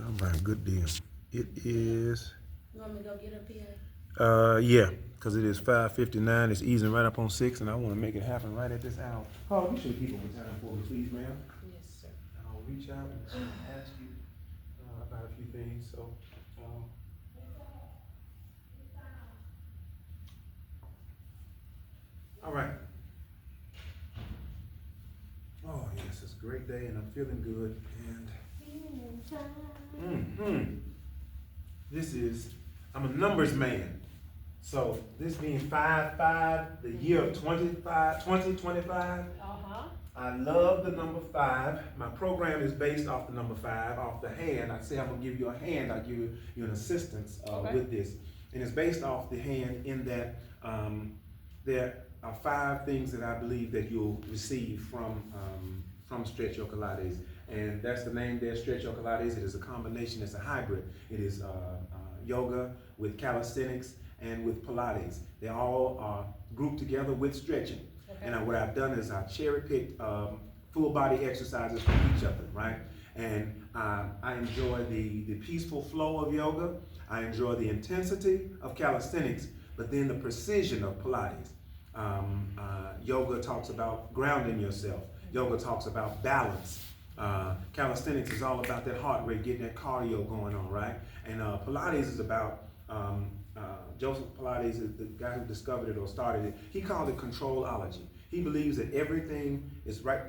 All right, good deal. It is. You want me to go get a PA? Yeah, because it is 5:59. It's easing right up on 6, and I want to make it happen right at this hour. Oh, you should keep on time for me, please, ma'am. Yes, sir. I'll reach out and ask you about a few things. So, all right. Oh, yes, it's a great day, and I'm feeling good. And I'm a numbers man. So this being 5-5, the year of 2025. I love the number 5. My program is based off the number 5, off the hand. I say I'm gonna give you a hand. I'll give you an assistance with this. And it's based off the hand in that there are 5 things that I believe that you'll receive from StretchYocalates. And that's the name there, StretchYocalates. It is a combination, it's a hybrid. It is yoga with calisthenics and with Pilates. They all are grouped together with stretching. And what I've done is I cherry-picked full body exercises from each of them, right? And I enjoy the peaceful flow of yoga. I enjoy the intensity of calisthenics, but then the precision of Pilates. Yoga talks about grounding yourself. Yoga talks about balance. Calisthenics is all about that heart rate, getting that cardio going on, right? And Pilates is about, Joseph Pilates is the guy who discovered it or started it. He called it controlology. He believes that everything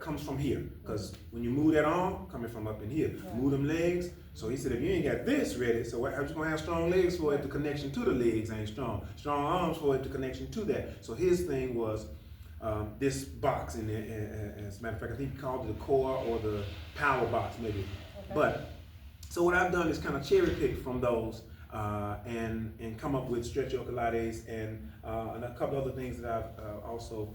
comes from here. Because when you move that arm, coming from up in here, move them legs. So he said, if you ain't got this ready, so how you gonna have strong legs for it? The connection to the legs ain't strong. Strong arms for it, the connection to that. So his thing was this box, and as a matter of fact, I think he called it the core or the power box, maybe. But so what I've done is kind of cherry pick from those and come up with StretchYocalates and a couple other things that I've also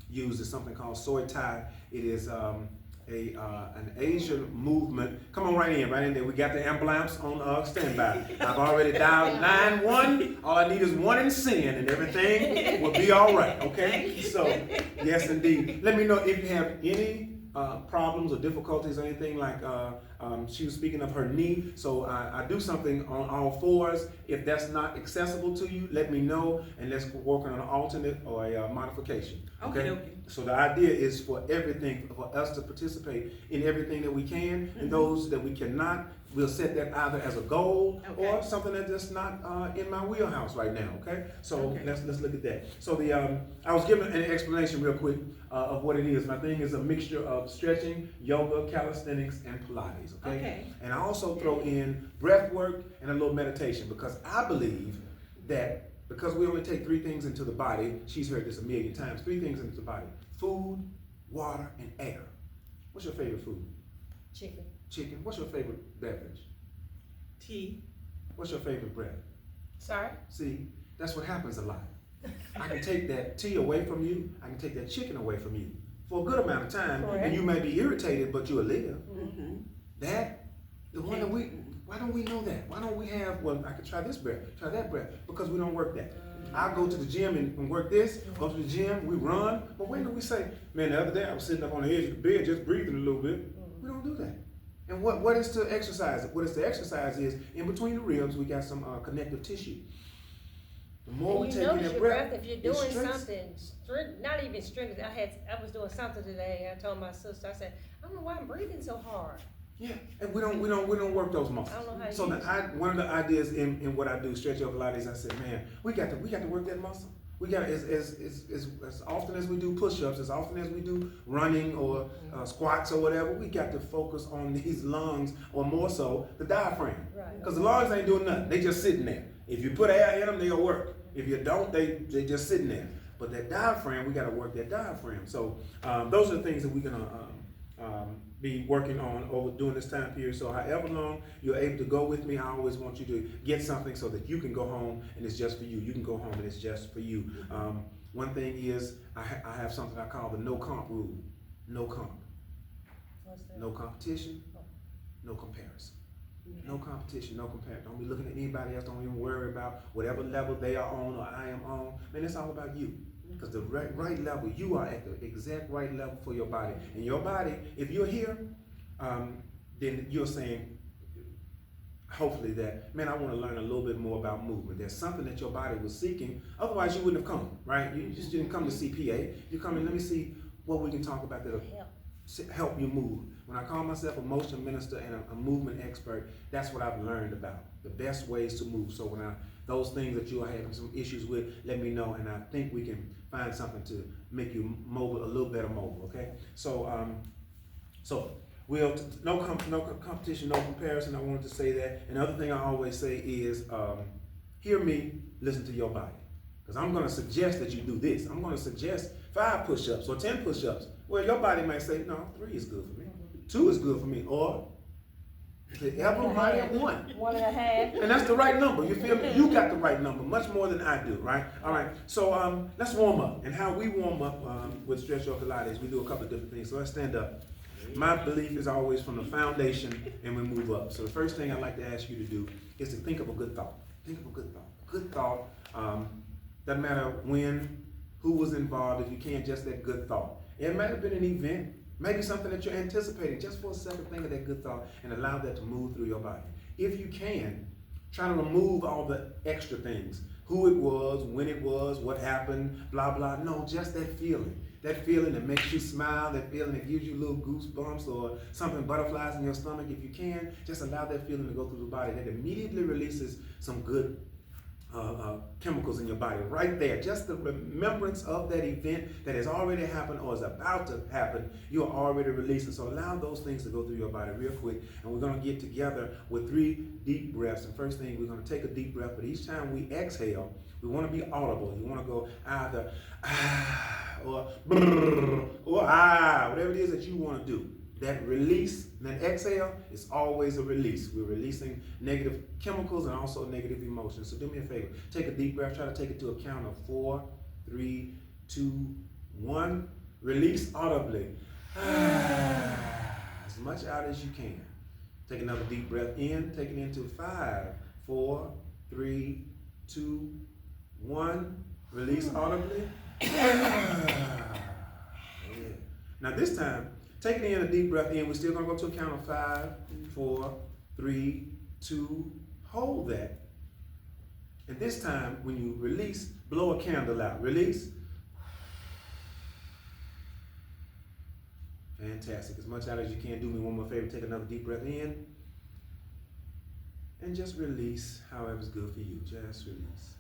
used is something called Soy Thai. It is an Asian movement. Come on, right in there. We got the ambulance on standby. I've already dialed 9-1. All I need is 1 in sin, and everything will be all right. Okay. So, yes, indeed. Let me know if you have any problems or difficulties or anything like. She was speaking of her knee, so I do something on all 4s. If that's not accessible to you, let me know, and let's work on an alternate or a modification. Okay. So the idea is for everything, for us to participate in everything that we can, and those that we cannot, we'll set that either as a goal or something that's just not in my wheelhouse right now. Okay. So let's look at that. So I was given an explanation real quick of what it is. My thing is a mixture of stretching, yoga, calisthenics, and Pilates. Okay. And I also throw in breath work and a little meditation because I believe that because we only take 3 things into the body, she's heard this a million times, 3 things into the body: food, water, and air. What's your favorite food? Chicken. Chicken. What's your favorite beverage? Tea. What's your favorite breath? Sorry? See, that's what happens a lot. I can take that tea away from you, I can take that chicken away from you for a good amount of time, and you may be irritated, but you'll live. Why don't we know that? Why don't we have, well, I could try this breath, try that breath, because we don't work that. I go to the gym and work this, go to the gym, we run, but when do we say, man, the other day I was sitting up on the edge of the bed just breathing a little bit. We don't do that. And what is to exercise? What is to exercise is, in between the ribs, we got some connective tissue. The more we take in that breath, if you're doing something, not even strength. I was doing something today. I told my sister, I said, I don't know why I'm breathing so hard. Yeah, and we don't work those muscles. I don't know how so one of the ideas in what I do, StretchYocalates, I said, man, we got to work that muscle. We got as often as we do push-ups, as often as we do running or squats or whatever, we got to focus on these lungs, or more so the diaphragm. Because the lungs ain't doing nothing; they just sitting there. If you put air in them, they'll work. If you don't, they just sitting there. But that diaphragm, we got to work that diaphragm. So those are the things that we're gonna be working on over during this time period. So however long you're able to go with me, I always want you to get something so that you can go home and it's just for you. You can go home and it's just for you. One thing is I have something I call the no comp rule. No comp. What's that? No competition, no comparison. No competition, no comparison. Don't be looking at anybody else. Don't even worry about whatever level they are on or I am on. Man, it's all about you. Because the right level, you are at the exact right level for your body. And your body, if you're here, then you're saying, hopefully that, man, I want to learn a little bit more about movement. There's something that your body was seeking. Otherwise, you wouldn't have come, right? You just didn't come to CPA. You come in, let me see what we can talk about that'll help you move. When I call myself a motion minister and a movement expert, that's what I've learned about the best ways to move. So when those things that you are having some issues with, let me know, and I think we can find something to make you mobile, a little better mobile. Okay, so no competition, no comparison. I wanted to say that. And the other thing I always say is, hear me, listen to your body, because I'm going to suggest that you do this. I'm going to suggest 5 push-ups or 10 push-ups. Well, your body might say, no, 3 is good for me. 2 is good for me, or the ever mighty 1. 1.5. And that's the right number. You feel me? You got the right number, much more than I do, right? All right. So let's warm up. And how we warm up with StretchYocalates, we do a couple of different things. So let's stand up. My belief is always from the foundation, and we move up. So the first thing I'd like to ask you to do is to think of a good thought. Think of a good thought. Good thought. Doesn't matter when, who was involved. If you can't, just that good thought. It might have been an event. Maybe something that you're anticipating. Just for a second, think of that good thought and allow that to move through your body. If you can, try to remove all the extra things. Who it was, when it was, what happened, blah, blah. No, just that feeling. That feeling that makes you smile, that feeling that gives you little goosebumps or something, butterflies in your stomach. If you can, just allow that feeling to go through the body. That immediately releases some good chemicals in your body right there. Just the remembrance of that event that has already happened or is about to happen, you're already releasing. So allow those things to go through your body real quick. And we're going to get together with 3 deep breaths. And first thing, we're going to take a deep breath, but each time we exhale, we want to be audible. You want to go either ah or brrr or ah, whatever it is that you want to do. That release, that exhale, is always a release. We're releasing negative chemicals and also negative emotions. So do me a favor. Take a deep breath. Try to take it to a count of 4, 3, 2, 1. Release audibly. As much out as you can. Take another deep breath in. Take it into 5, 4, 3, 2, 1. Release audibly. Yeah. Now this time, taking in a deep breath in, we're still going to go to a count of 5, 4, 3, 2, hold that. And this time, when you release, blow a candle out. Release. Fantastic. As much out as you can. Do me one more favor. Take another deep breath in. And just release however's good for you. Just release.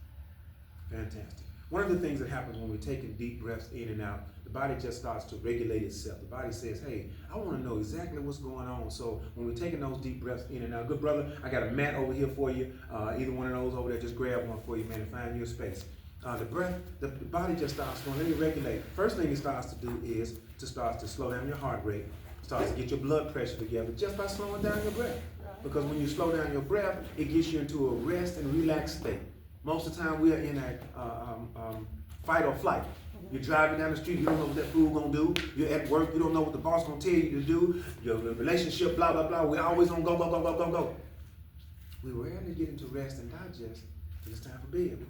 Fantastic. One of the things that happens when we're taking deep breaths in and out, the body just starts to regulate itself. The body says, hey, I want to know exactly what's going on. So when we're taking those deep breaths in and out, good brother, I got a mat over here for you. Either one of those over there, just grab one for you, man, and find you a space. The body just starts going, let me regulate. First thing it starts to do is to start to slow down your heart rate, starts to get your blood pressure together just by slowing down your breath. Because when you slow down your breath, it gets you into a rest and relaxed state. Most of the time we are in a fight or flight. You're driving down the street, you don't know what that fool gonna do. You're at work, you don't know what the boss gonna tell you to do. Your relationship, blah, blah, blah. We're always on go, go, go, go, go, go. We rarely get into rest and digest till it's time for bed.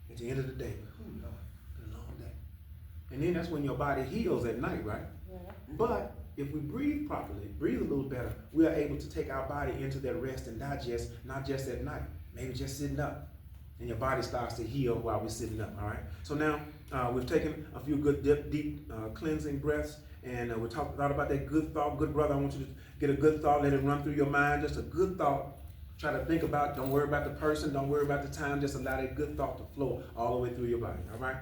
At the end of the day, Lord, been a long day. And then that's when your body heals at night, right? Yeah. But if we breathe properly, breathe a little better, we are able to take our body into that rest and digest, not just at night, maybe just sitting up. And your body starts to heal while we're sitting up, all right? So now we've taken a few good deep cleansing breaths, and we thought about that good thought. Good brother, I want you to get a good thought, let it run through your mind, just a good thought. Try to think about, don't worry about the person, don't worry about the time, just allow that good thought to flow all the way through your body, all right?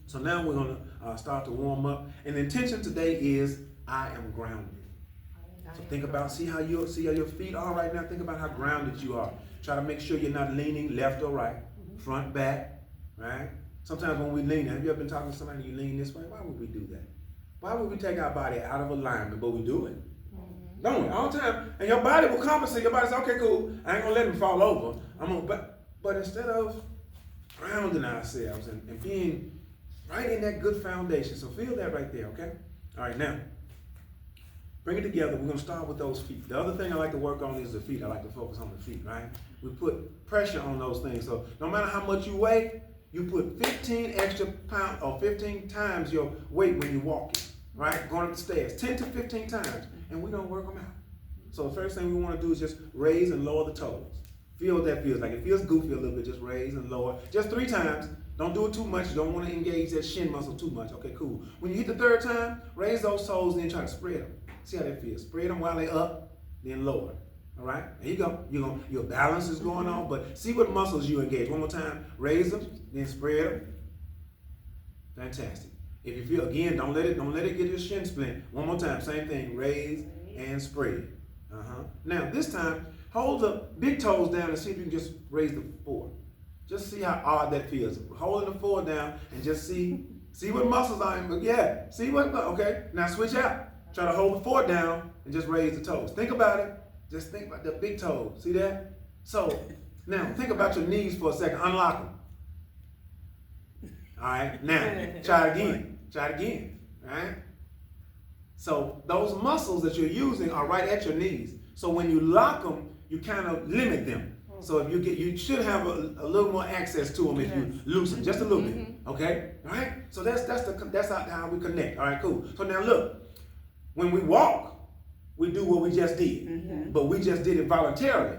So now we're gonna start to warm up, and the intention today is, I am grounded. So think about, see how your feet are right now, think about how grounded you are. Try to make sure you're not leaning left or right, front, back, right? Sometimes when we lean, have you ever been talking to somebody, you lean this way? Why would we do that? Why would we take our body out of alignment, but we do it? Don't we? All the time. And your body will compensate. Your body says, okay, cool, I ain't gonna let him fall over. But instead of grounding ourselves and being right in that good foundation, so feel that right there, okay? All right, now, bring it together. We're going to start with those feet. The other thing I like to work on is the feet. I like to focus on the feet, right? We put pressure on those things. So no matter how much you weigh, you put 15 extra pounds or 15 times your weight when you're walking, right? Going up the stairs, 10 to 15 times. And we don't work them out. So the first thing we want to do is just raise and lower the toes. Feel what that feels like. It feels goofy a little bit. Just raise and lower. Just 3 times. Don't do it too much. You don't want to engage that shin muscle too much. Okay, cool. When you hit the 3rd time, raise those toes and then try to spread them. See how that feels. Spread them while they're up, then lower. All right? There you go. Your balance is going on, but see what muscles you engage. One more time. Raise them, then spread them. Fantastic. If you feel, again, don't let it get your shin splint. One more time. Same thing. Raise and spread. Now, this time, hold the big toes down and see if you can just raise the 4. Just see how odd that feels. Holding the 4 down and just see what muscles are in. Yeah, see what, okay. Now switch out. Try to hold the 4 down and just raise the toes. Think about it. Just think about the big toes. See that? So, now think about your knees for a second. Unlock them. All right, now try it again. Try it again. All right? So those muscles that you're using are right at your knees. So when you lock them, you kind of limit them. So if you should have a little more access to them if you loosen just a little bit. Okay? All right? So that's how we connect. All right, cool. So now look, when we walk, we do what we just did, but we just did it voluntarily.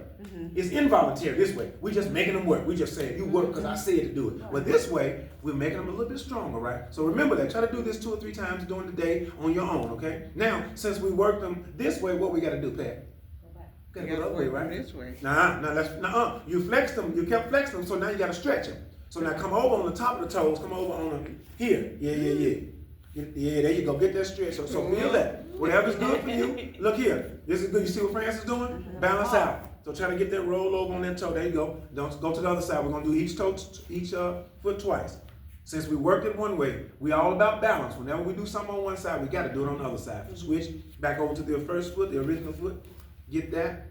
It's involuntary this way. We're just making them work. We just saying, you work because I said to do it. But this way, we're making them a little bit stronger, right? So remember that. Try to do this 2 or 3 times during the day on your own, okay? Now, since we work them this way, what we got to do, Pat? Go back. Go the other way, right? This way. You flexed them. You kept flexing them, so now you got to stretch them. So now come over on the top of the toes. Come over on them. Here. Yeah, there you go. Get that stretch. So feel that. Whatever's good for you. Look here. This is good. You see what France is doing? Balance out. So try to get that roll over on that toe. There you go. Don't go to the other side. We're going to do each foot twice. Since we worked it one way, we all about balance. Whenever we do something on one side, we got to do it on the other side. Switch back over to the first foot, the original foot. Get that.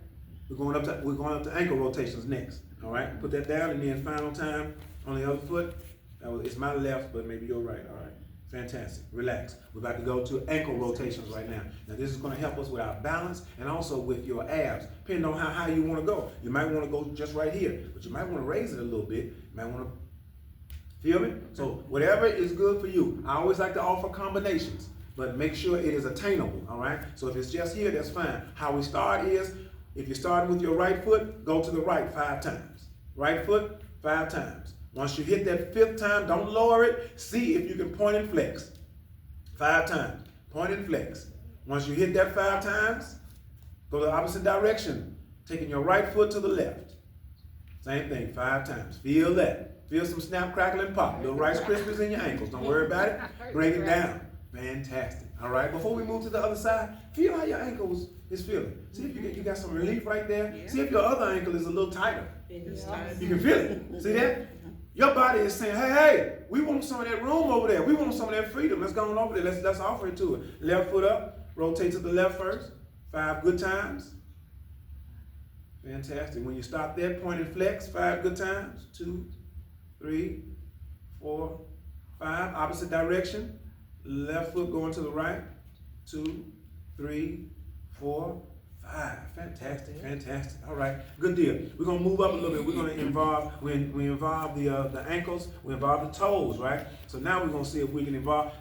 We're going up to ankle rotations next. All right. Put that down, and then final time on the other foot. It's my left, but maybe you're right. All right. Fantastic. Relax. We're about to go to ankle rotations right now. Now this is going to help us with our balance and also with your abs, depending on how you want to go. You might want to go just right here, but you might want to raise it a little bit. You might want to, feel me? So whatever is good for you. I always like to offer combinations, but make sure it is attainable, all right? So if it's just here, that's fine. How we start is, if you're starting with your right foot, go to the right 5 times. Right foot, 5 times. Once you hit that 5th time, don't lower it. See if you can point and flex. 5 times. Point and flex. Once you hit that 5 times, go the opposite direction. Taking your right foot to the left. Same thing, 5 times. Feel that. Feel some snap, crackle, and pop. Little Rice Krispies in your ankles. Don't worry about it. Bring it down. Fantastic. All right, before we move to the other side, feel how your ankles is feeling. See if you got some relief right there. Yeah. See if your other ankle is a little tighter. You can feel it. See that? Your body is saying, hey, we want some of that room over there. We want some of that freedom. Let's go on over there. Let's offer it to it. Left foot up. Rotate to the left first. 5 good times. Fantastic. When you stop there, point and flex. 5 good times. 2, 3, 4, 5. Opposite direction. Left foot going to the right. 2, 3, 4, 5. Fantastic, fantastic. All right, good deal. We're gonna move up a little bit. We're gonna involve, we involve the ankles, we involve the toes, right? So now we're gonna see if we can involve,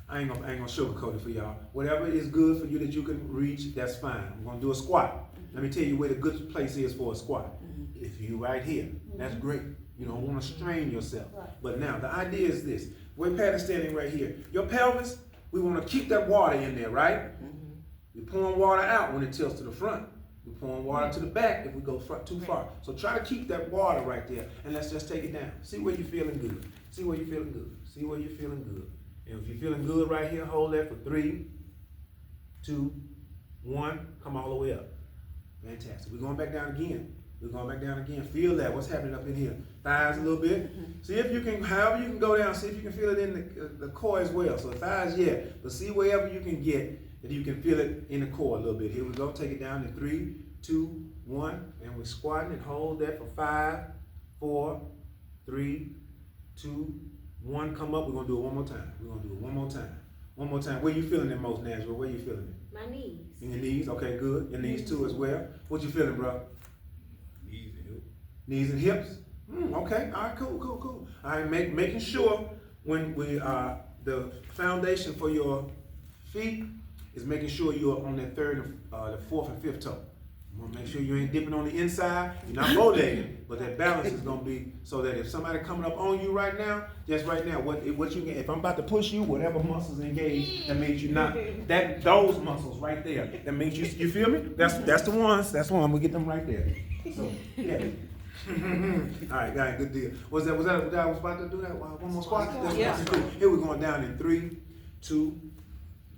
I ain't gonna sugarcoat it for y'all. Whatever is good for you that you can reach, that's fine. We're gonna do a squat. Let me tell you where the good place is for a squat. If you right here, that's great. You don't wanna strain yourself. But now, the idea is this. Where Pat is standing right here, your pelvis, we wanna keep that water in there, right? We're pouring water out when it tilts to the front. We're pouring water to the back if we go too far. So try to keep that water right there, and let's just take it down. See where you're feeling good. See where you're feeling good. See where you're feeling good. And if you're feeling good right here, hold that for 3, 2, 1. Come all the way up. Fantastic. We're going back down again. We're going back down again. Feel that. What's happening up in here? Thighs a little bit. See if you can, however you can go down, see if you can feel it in the core as well. So thighs, yeah. But see wherever you can get, that you can feel it in the core a little bit. Here we go. Take it down to 3, 2, 1. And we're squatting and hold that for 5, 4, 3, 2, 1. Come up. We're going to do it one more time. We're going to do it one more time. One more time. Where you feeling it most, Nazareth? Where you feeling it? My knees. In your knees? Okay, good. Your knees too as well. What you feeling, bro? Knees and hips. Knees and hips? Okay. All right, cool. All right, making sure when we the foundation for your feet is making sure you're on that third, the fourth and fifth toe. You wanna make sure you ain't dipping on the inside, you're not bow-legged, but that balance is gonna be so that if somebody coming up on you right now, just right now, what you get, if I'm about to push you, whatever muscles engaged, that means you not, those muscles right there, that means you feel me? That's the ones, that's one, I'm gonna get them right there. So, yeah. All right, guys, good deal. Was that I was about to do that? One more squat? Yeah. Here we're going down in 3, 2,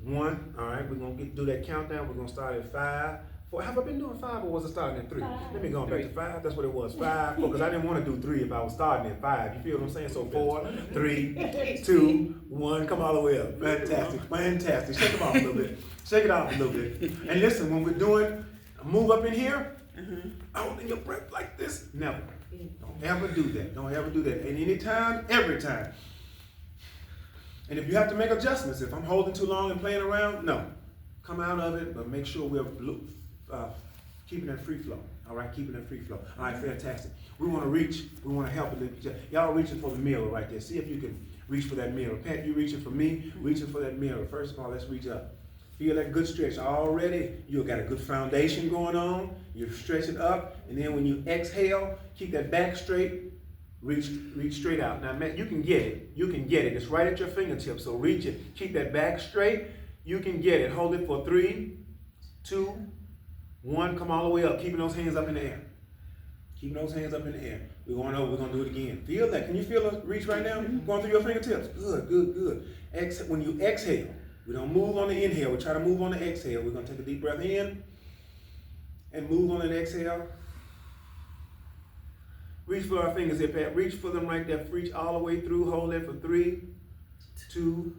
1. All right, we're gonna do that countdown. We're gonna start at 5, 4. Have I been doing 5 or was it starting at 3? Let me go back to 5. That's what it was. 5, 4, because I didn't want to do 3 if I was starting at 5. You feel what I'm saying? So 4, 3, 2, 1. Come all the way up. Fantastic, fantastic. Shake them off a little bit. Shake it off a little bit. And listen, when we're doing a move up in here, holding your breath like this, never. Don't ever do that. Don't ever do that. And anytime, every time. And if you have to make adjustments, if I'm holding too long and playing around, no. Come out of it, but make sure we're keeping that free flow. All right, keeping that free flow. All right, fantastic. We want to reach. We want to help. Y'all reaching for the mirror right there. See if you can reach for that mirror. Pat, you reaching for me, reaching for that mirror. First of all, let's reach up. Feel that good stretch. Already, you got a good foundation going on. You're stretching up, and then when you exhale, keep that back straight. Reach straight out. Now, man, you can get it. You can get it. It's right at your fingertips. So reach it. Keep that back straight. You can get it. Hold it for 3, 2, 1. Come all the way up. Keeping those hands up in the air. Keeping those hands up in the air. We're going over. We're going to do it again. Feel that. Can you feel the reach right now? Going through your fingertips. Good, good, good. When you exhale, we don't move on the inhale. We try to move on the exhale. We're going to take a deep breath in and move on an exhale. Reach for our fingers here, Pat. Reach for them right there. Reach all the way through. Hold it for 3, 2,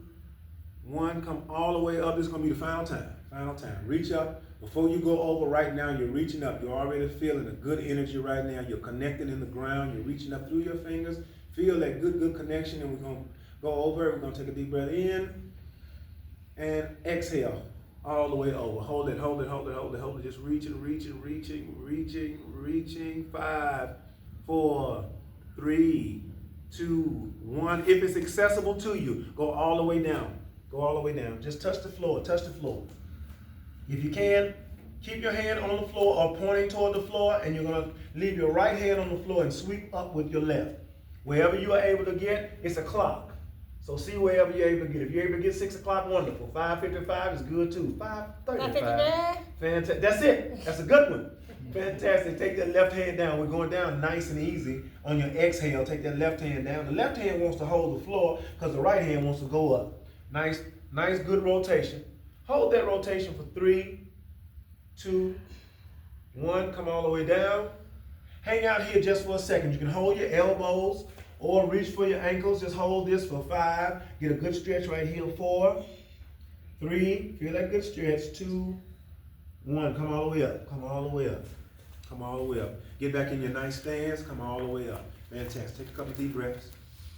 1. Come all the way up. This is going to be the final time. Final time. Reach up. Before you go over right now, you're reaching up. You're already feeling a good energy right now. You're connected in the ground. You're reaching up through your fingers. Feel that good connection. And we're going to go over. We're going to take a deep breath in and exhale all the way over. Hold it, hold it, hold it, hold it, hold it. Just reaching. 5, 4, 3, 2, 1. If it's accessible to you, go all the way down. Go all the way down. Just touch the floor. Touch the floor. If you can, keep your hand on the floor or pointing toward the floor, and you're going to leave your right hand on the floor and sweep up with your left. Wherever you are able to get, it's a clock. So see wherever you're able to get. If you're able to get 6 o'clock, wonderful. 5:55 is good too. 5:35. Fantastic. That's it. That's a good one. Fantastic. Take that left hand down. We're going down nice and easy. On your exhale, take that left hand down. The left hand wants to hold the floor because the right hand wants to go up. Nice, good rotation. Hold that rotation for 3, 2, 1. Come all the way down. Hang out here just for a second. You can hold your elbows or reach for your ankles. Just hold this for 5. Get a good stretch right here. 4, 3. Feel that good stretch. 2, 1. Come all the way up. Come all the way up. Come all the way up. Get back in your nice stance. Come all the way up. Fantastic. Take a couple of deep breaths.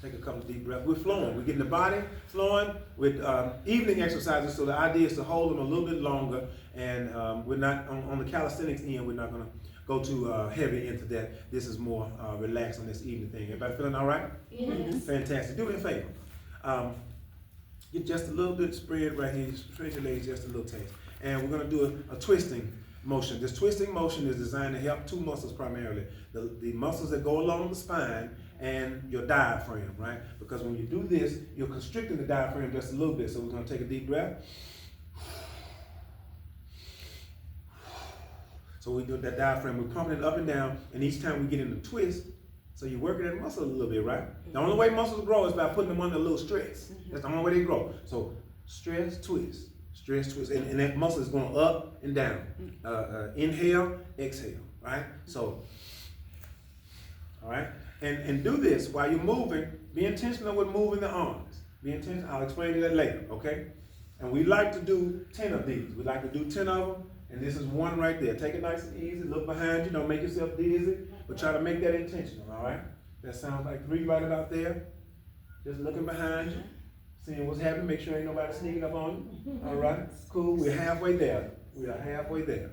Take a couple of deep breaths. We're flowing. We're getting the body flowing with evening exercises. So the idea is to hold them a little bit longer. And we're not, on the calisthenics end, we're not going to go too heavy into that. This is more relaxed on this evening thing. Everybody feeling all right? Yes. Fantastic. Do me a favor. Get just a little bit spread right here. Spread your legs just a little taste. And we're going to do a twisting motion. This twisting motion is designed to help 2 muscles primarily. The muscles that go along the spine and your diaphragm, right? Because when you do this, you're constricting the diaphragm just a little bit. So we're going to take a deep breath. So we do that diaphragm, we're pumping it up and down, and each time we get in the twist, so you're working that muscle a little bit, right? The only way muscles grow is by putting them under a little stress. That's the only way they grow. So stress, twist, and that muscle is going up and down. Inhale, exhale, right? So, all right? And do this while you're moving. Be intentional with moving the arms. Be intentional. I'll explain that later, okay? And we like to do 10 of these. We like to do 10 of them. And this is 1 right there. Take it nice and easy. Look behind you. Don't make yourself dizzy. But try to make that intentional, all right? That sounds like 3 right about there. Just looking behind you. Seeing what's happening. Make sure ain't nobody sneaking up on you. All right? Cool. We're halfway there. We are halfway there.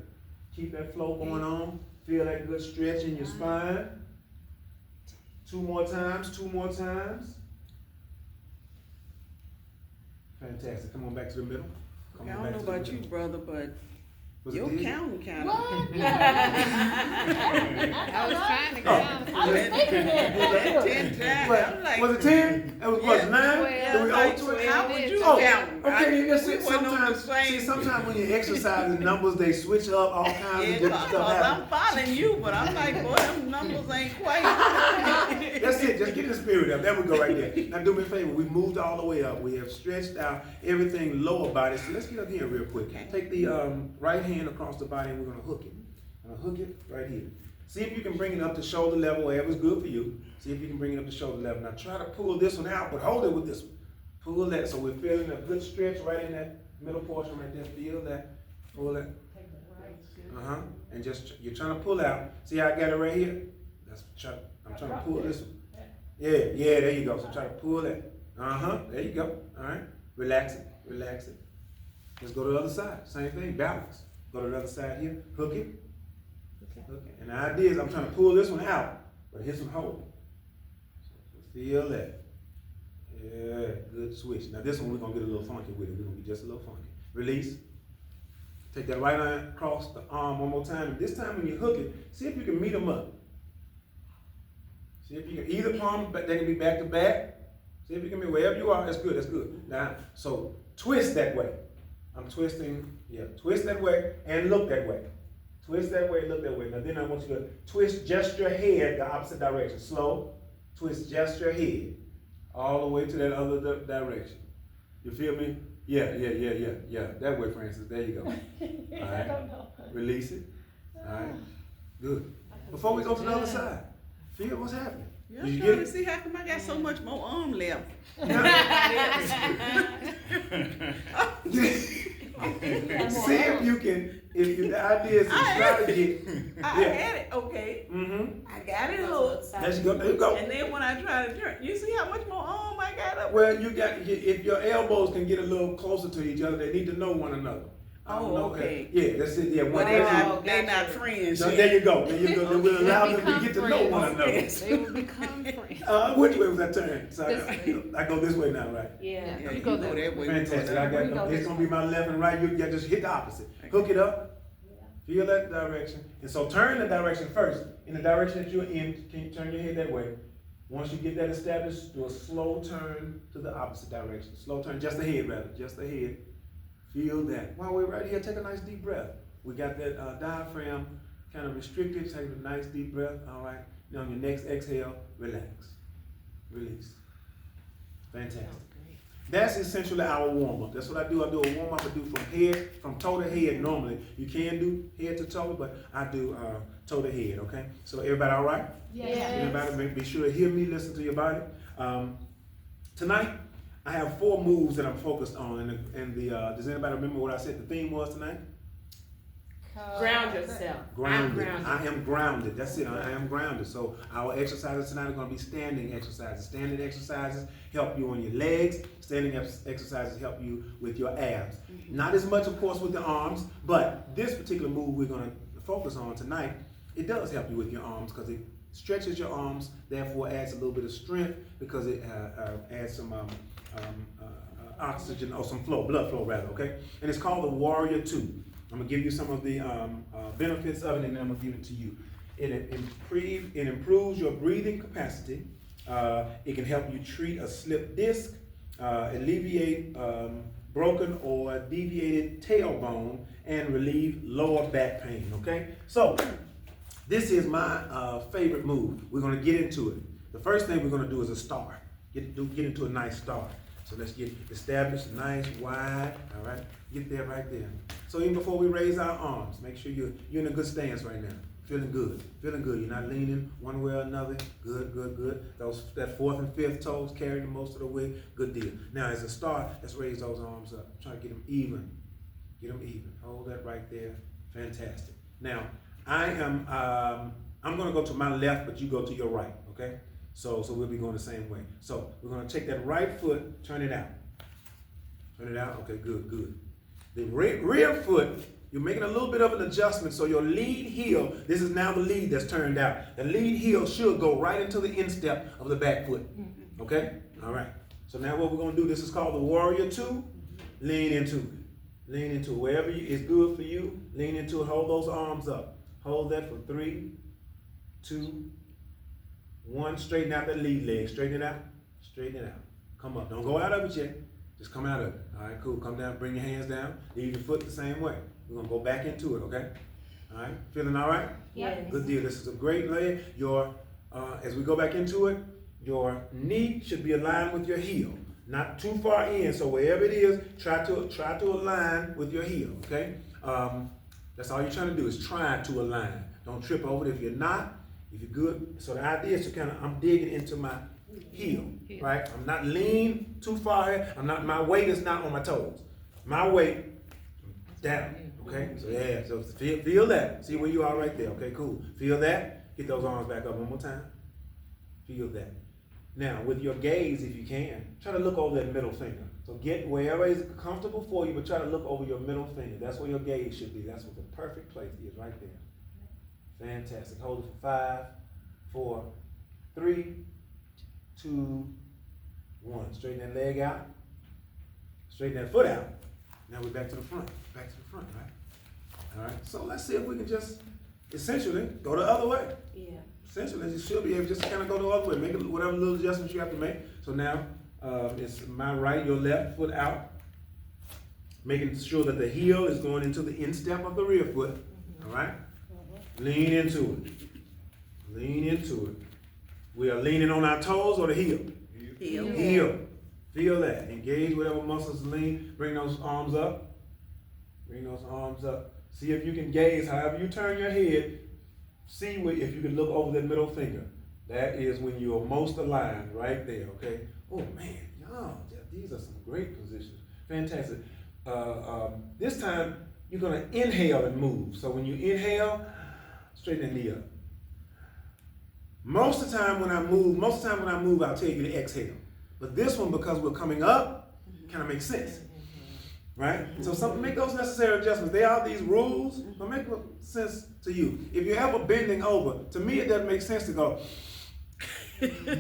Keep that flow going on. Feel that good stretch in your spine. 2 more times. 2 more times. Fantastic. Come on back to the middle. Come I on don't back know to the about you, middle. brother, but Was it your dizzy? counting kind What? of. No. I was trying to Oh. count. I was thinking that. 10 times. What? I'm like, Was it 10? It was Yeah. 9? Well, Did we like, owe 12? how would you Oh, count? okay, you just we see, wasn't on the sometimes, same. sometimes when you exercise the numbers, they switch up, all kinds Yeah, of different stuff cause happen. I'm following you, but I'm like, boy, them numbers ain't quite. That's it, just get the spirit up. There we go right there. Now do me a favor, we moved all the way up. We have stretched out everything lower body. So let's get up here real quick. Okay. Take the right hand across the body and we're gonna hook it. I'm gonna hook it right here. See if you can bring it up to shoulder level, wherever's good for you. See if you can bring it up to shoulder level. Now try to pull this one out, but hold it with this one. Pull that, so we're feeling a good stretch right in that middle portion right there. Feel that, pull that. And just, you're trying to pull out. See how I got it right here? I'm trying to pull this one. Yeah, there you go. So try to pull that. There you go. All right, relax it, relax it. Let's go to the other side. Same thing, balance. Go to the other side here, hook it. Hook it. And the idea is I'm trying to pull this one out, but here's some hold. So feel that. Yeah, good switch. Now this one we're gonna get a little funky with it. We're gonna be just a little funky. Release. Take that right line across the arm one more time. And this time when you hook it, see if you can meet them up. See if you can, either palm, they can be back to back. See if you can be wherever you are, that's good, that's good. Now, so twist that way. I'm twisting, yeah, twist that way and look that way. Twist that way, look that way. Now then I want you to twist just your head the opposite direction. Slow, twist just your head all the way to that other direction. You feel me? Yeah. That way, Francis, there you go. All right, release it. All right, good. Before we go to the other side, feel what's happening. Yeah, Did I'm you trying get to it? see how come I got so much more arm left. See if you can, the idea is to try to get, I had it, okay. I got it hooked. There you go, there you go. And then when I try to turn, you see how much more arm I got up? Well, if your elbows can get a little closer to each other, they need to know one another. I don't Oh, know. okay. Yeah, that's it, yeah. Well, they not friends. No, there you go, They will allow them to get to know one another. They will become friends. Which way was that turn? So This way. I go this way now, right? Yeah, Yeah, you go that way. way. Fantastic. It's gonna be my left and right. You just hit the opposite. Hook it up. Feel that direction. And so turn the direction first. In the direction that you're in, can you turn your head that way? Once you get that established, do a slow turn to the opposite direction. Slow turn, just the head rather, just the head. Feel that. While we're right here, take a nice deep breath. We got that diaphragm kind of restricted. Take a nice deep breath. All right. Now on your next exhale, relax. Release. Fantastic. That's essentially our warm-up. That's what I do. I do a warm-up. I do from toe to head normally. You can do head to toe, but I do toe to head, okay? So everybody all right? Yes. Everybody be sure to hear me, listen to your body. Tonight, I have 4 moves that I'm focused on. And does anybody remember what I said the theme was tonight? Ground yourself. Grounded. I'm grounded. I am grounded. That's it. I am grounded. So our exercises tonight are going to be standing exercises. Standing exercises help you on your legs. Standing exercises help you with your abs. Not as much, of course, with the arms, but this particular move we're going to focus on tonight, it does help you with your arms because it stretches your arms, therefore adds a little bit of strength because it adds some oxygen or some flow, blood flow rather, okay? And it's called the Warrior 2. I'm gonna give you some of the benefits of it, and then I'm gonna give it to you. It improves your breathing capacity. It can help you treat a slipped disc, alleviate broken or deviated tailbone, and relieve lower back pain. Okay, so this is my favorite move. We're gonna get into it. The first thing we're gonna do is a start. Get into a nice start. So let's get established, nice, wide. All right, get there right there. So even before we raise our arms, make sure you're in a good stance right now. Feeling good. You're not leaning one way or another. Good. That 4th and 5th toes carrying most of the weight. Good deal. Now as a start, let's raise those arms up. Try to get them even. Hold that right there. Fantastic. Now I'm gonna go to my left, but you go to your right. Okay. So we'll be going the same way. So we're gonna take that right foot, turn it out. Okay. Good. The rear foot, you're making a little bit of an adjustment, so your lead heel, this is now the lead that's turned out. The lead heel should go right into the instep of the back foot, okay? All right, so now what we're gonna do, this is called the Warrior 2, lean into Lean into it. Wherever is good for you, lean into it. Hold those arms up. Hold that for 3, 2, 1. Straighten out that lead leg. Straighten it out. Straighten it out. Come up. Don't go out of it yet. Just come out of it. All right, cool. Come down. Bring your hands down. Leave your foot the same way. We're going to go back into it, okay? All right. Feeling all right? Yes. Good deal. This is a great leg. As we go back into it, your knee should be aligned with your heel. Not too far in. So wherever it is, try to align with your heel, okay? That's all you're trying to do is try to align. Don't trip over it if you're not. If you're good. So the idea is to I'm digging into my heel, right? I'm not lean too far here. My weight is not on my toes. My weight down, okay? So yeah, so feel that. See where you are right there, okay, cool. Feel that. Get those arms back up one more time. Feel that. Now, with your gaze, if you can, try to look over that middle finger. So get wherever is comfortable for you, but try to look over your middle finger. That's where your gaze should be. That's what the perfect place is, right there. Fantastic. Hold it for 5, 4, 3, 2, 1. Straighten that leg out. Straighten that foot out. Now we're back to the front. Back to the front, right? All right. So let's see if we can just essentially go the other way. Yeah. Essentially, you should be able to just kind of go the other way. Make whatever little adjustments you have to make. So now it's my right, your left foot out. Making sure that the heel is going into the instep of the rear foot. All right? Lean into it. Lean into it. We are leaning on our toes or the heel? Heel. Heel. Feel that. Engage whatever muscles lean. Bring those arms up. Bring those arms up. See if you can gaze. However you turn your head, see if you can look over that middle finger. That is when you are most aligned right there, okay? Oh man, y'all, these are some great positions. Fantastic. This time, you're gonna inhale and move. So when you inhale, straighten the knee up. Most of the time when I move, I'll tell you to exhale. But this one, because we're coming up, kind of makes sense. Right? So make those necessary adjustments. There are these rules, but make sense to you. If you're ever bending over, to me it doesn't make sense to go,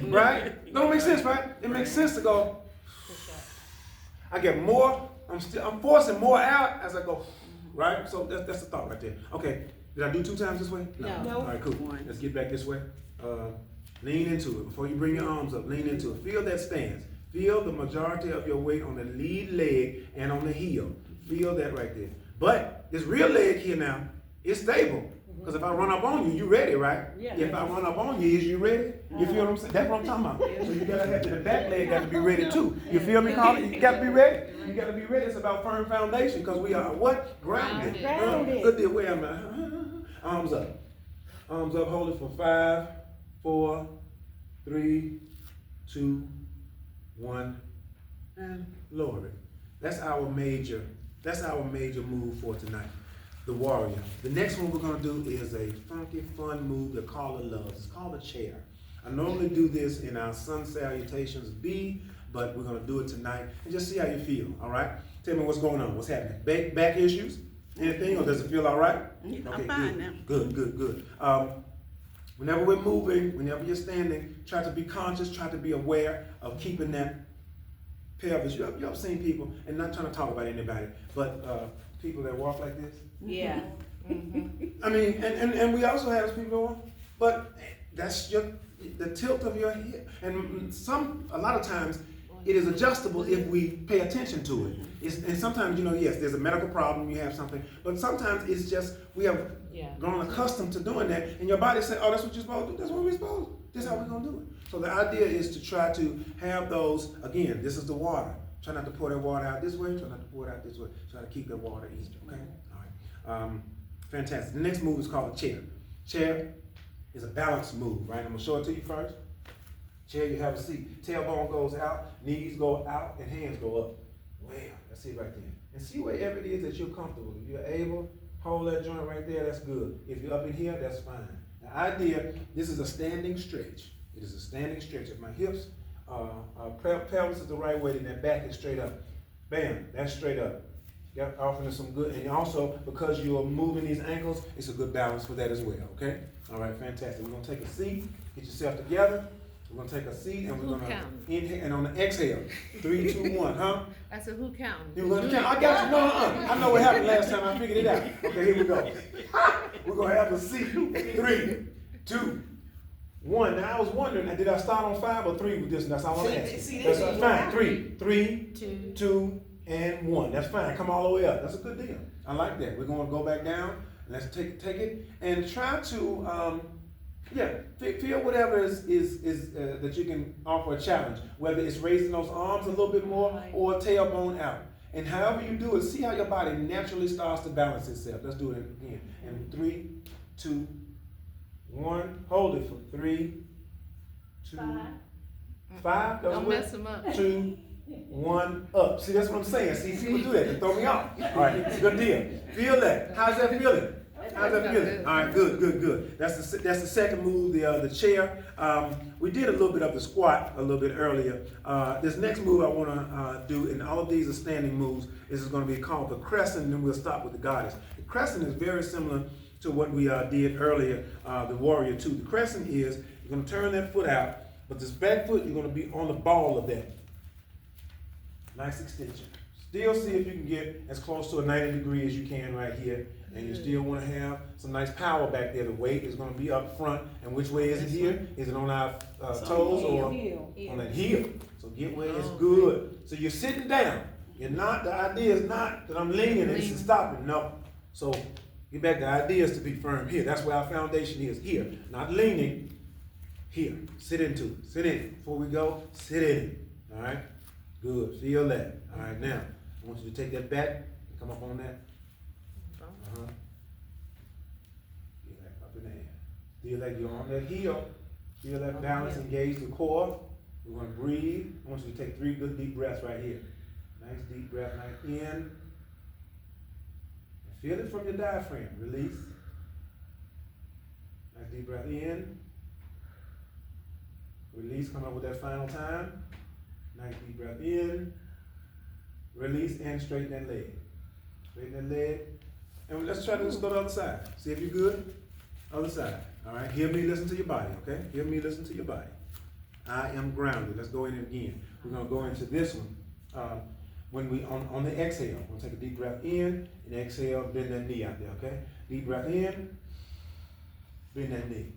right? Don't make sense, right? It makes sense to go, I get more, I'm forcing more out as I go, right? So that's the thought right there. Okay, did I do 2 times this way? No. All right, cool. Let's get back this way. Lean into it. Before you bring your arms up, lean into it. Feel that stance. Feel the majority of your weight on the lead leg and on the heel. Feel that right there. But this rear leg here now is stable. Because if I run up on you, you ready, right? Yeah. If I run up on you, is you ready? You feel what I'm saying? That's what I'm talking about. So you gotta have the back leg got to be ready too. You feel me, Carly? You gotta be ready. You gotta be ready. It's about firm foundation because we are what? Grounded. Grounded. Good deal. Where am I? Arms up. Arms up. Hold it for 5, 4, 3, 2, 1, and lower it. That's our major move for tonight. The warrior. The next one we're gonna do is a funky, fun move that Carla loves. It's called a chair. I normally do this in our sun salutations B, but we're gonna do it tonight and just see how you feel. All right? Tell me what's going on. What's happening? Back issues? Anything, or does it feel all right? I'm Okay, fine now. Good. Whenever we're moving, whenever you're standing, try to be conscious, try to be aware of keeping that pelvis. You ever seen people, and not trying to talk about anybody, but people that walk like this? Yeah. I mean, and we also have people go, but that's the tilt of your head. And a lot of times, it is adjustable if we pay attention to it. And sometimes, yes, there's a medical problem, you have something, but sometimes it's just, we have grown accustomed to doing that, and your body says, oh, that's what you're supposed to do, that's what we're supposed to do, this is how we're going to do it. So the idea is to try to have those, again, this is the water. Try not to pour that water out this way, try not to pour it out this way. Try to keep that water easy, okay? All right. Fantastic. The next move is called a chair. Chair is a balance move, right? I'm going to show it to you first. Chair, you have a seat. Tailbone goes out, knees go out, and hands go up. Well, that's it right there. And see wherever it is that you're comfortable. If you're able, hold that joint right there, that's good. If you're up in here, that's fine. The idea, this is a standing stretch. It is a standing stretch. If my hips, pelvis is the right way, then that back is straight up. Bam, that's straight up. Got offering some good, and also because you are moving these ankles, it's a good balance for that as well, okay? All right, fantastic. We're gonna take a seat, get yourself together. We're gonna take a seat and we're Who gonna counting? inhale, and on the exhale, 3, 2, 1, huh? I said, who counting? You gonna count? I got you. No, I know what happened last time. I figured it out. Okay, here we go. We're gonna have a seat. 3, 2, 1. Now I was wondering, did I start on 5 or 3 with this? That's all I'm asking. That's fine. 3, 2, and 1. That's fine. Come all the way up. That's a good deal. I like that. We're gonna go back down. Let's take it and try to feel whatever is that you can offer a challenge. Whether it's raising those arms a little bit more or tailbone out. And however you do it, see how your body naturally starts to balance itself. Let's do it again. And 3, 2, 1. Hold it for 3, 2, 5. Don't mess them up. 2, 1, up. See, that's what I'm saying. See, people do that. They throw me off. All right, it's a good deal. Feel that. How's that feeling? How's that feeling? All right, good. That's the second move, the chair. We did a little bit of the squat a little bit earlier. This next move I want to do, and all of these are standing moves, is going to be called the crescent, and then we'll stop with the goddess. The crescent is very similar to what we did earlier, the warrior 2. The crescent is, you're going to turn that foot out, but this back foot, you're going to be on the ball of that. Nice extension. Still see if you can get as close to a 90 degree as you can right here. And you still want to have some nice power back there. The weight is going to be up front. And which way is it here? Is it on our toes or on that heel? So get where it's good. So you're sitting down. You're not, the idea is not that I'm leaning and it's stopping. No. So get back, the idea is to be firm here. That's where our foundation is, here. Not leaning, here. Sit into it. Sit in it. Before we go, sit in it. All right? Good. Feel that. All right, now, I want you to take that back and come up on that. Get that up in the air. Feel like you're on that heel. Feel that balance, engage the core. We're going to breathe. I want you to take 3 good deep breaths right here. Nice deep breath, nice in. And feel it from your diaphragm. Release. Nice deep breath in. Release. Come up with that final time. Nice deep breath in. Release and straighten that leg. Straighten that leg. And let's try to just go to the other side. See if you're good. Other side. All right. Hear me, listen to your body. Okay. Hear me, listen to your body. I am grounded. Let's go in it again. We're gonna go into this one. When we on the exhale, we'll take a deep breath in and exhale. Bend that knee out there. Okay. Deep breath in. Bend that knee.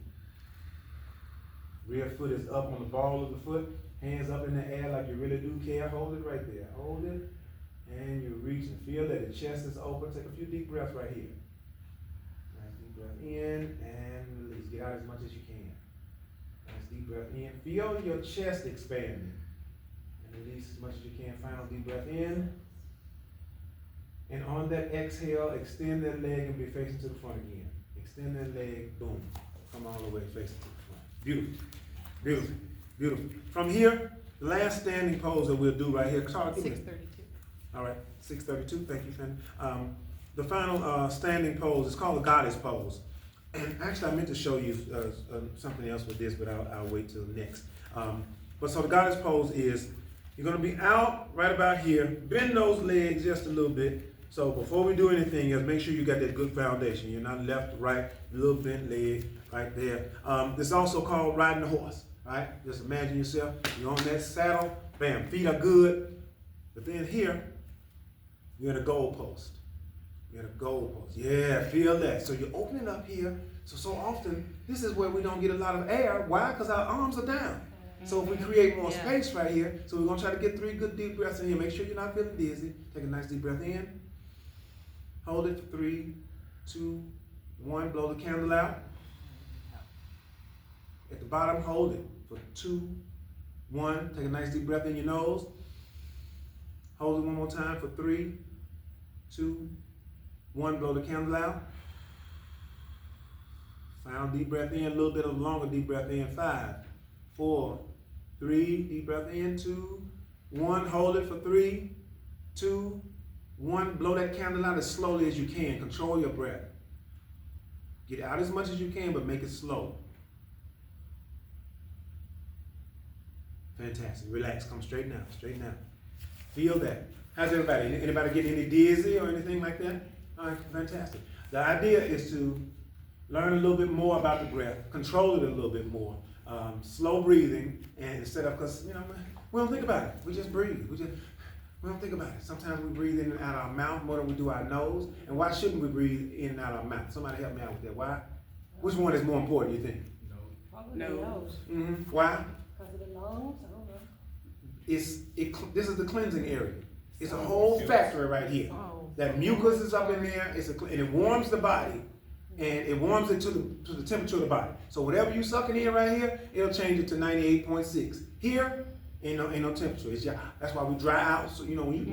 Rear foot is up on the ball of the foot. Hands up in the air like you really do care. Hold it right there. Hold it. And you reach and feel that the chest is open. Take a few deep breaths right here. Nice deep breath in and release. Get out as much as you can. Nice deep breath in. Feel your chest expanding. And release as much as you can. Final deep breath in. And on that exhale, extend that leg and be facing to the front again. Extend that leg. Boom. Come all the way facing to the front. Beautiful. Beautiful. Beautiful. From here, the last standing pose that we'll do right here. Sorry, 632. All right, 632. Thank you, Fanny. The final standing pose is called the goddess pose. And actually, I meant to show you something else with this, but I'll wait till next. But so the goddess pose is, you're going to be out right about here. Bend those legs just a little bit. So before we do anything else, make sure you got that good foundation. You're not left, right, little bent leg right there. This is also called riding a horse. Right? Just imagine yourself, you're on that saddle, bam, feet are good. But then here, you're in a goal post. You're in a goal post. Yeah, feel that. So you're opening up here. So often, this is where we don't get a lot of air. Why? Because our arms are down. So if we create more space right here, so we're going to try to get 3 good deep breaths in here. Make sure you're not feeling dizzy. Take a nice deep breath in. Hold it for 3, 2, 1. Blow the candle out. At the bottom, hold it for 2, 1. Take a nice deep breath in your nose. Hold it one more time for 3, 2, 1. Blow the candle out. Final deep breath in. A little bit of a longer deep breath in. 5, 4, 3. Deep breath in. 2, 1. Hold it for 3, 2, 1. Blow that candle out as slowly as you can. Control your breath. Get out as much as you can, but make it slow. Fantastic. Relax. Come straighten out. Straighten out. Feel that. How's everybody? Anybody get any dizzy or anything like that? All right. Fantastic. The idea is to learn a little bit more about the breath, control it a little bit more. slow breathing, and instead of, because, you know, we don't think about it. We just breathe. We don't think about it. Sometimes we breathe in and out our mouth more than we do our nose. And why shouldn't we breathe in and out our mouth? Somebody help me out with that. Why? Which one is more important, you think? Probably No. the nose. Why? Because of the lungs, I don't know. This is the cleansing area. It's a whole factory right here. Oh. That mucus is up in there, and it warms the body, and it warms it to the temperature of the body. So whatever you sucking in right here, it'll change it to 98.6. Here, ain't no temperature. That's why we dry out. So you know when you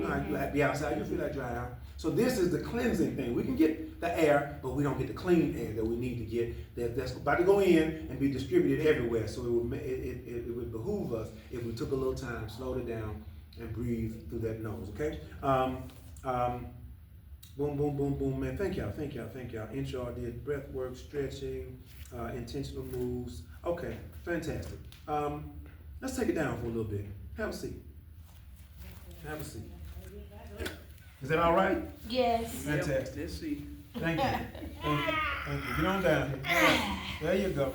be outside, you feel like dry out. So this is the cleansing thing. We can get the air, but we don't get the clean air that we need to get. That's about to go in and be distributed everywhere. So it would behoove us if we took a little time, slowed it down, and breathe through that nose. Okay. Boom, boom, boom, boom, man. Thank y'all. Intro, I did breath work, stretching, intentional moves. Okay, fantastic. Let's take it down for a little bit. Have a seat. Is that all right? Yes. Fantastic. Let's see. Thank you. Get on down here. All right. There you go.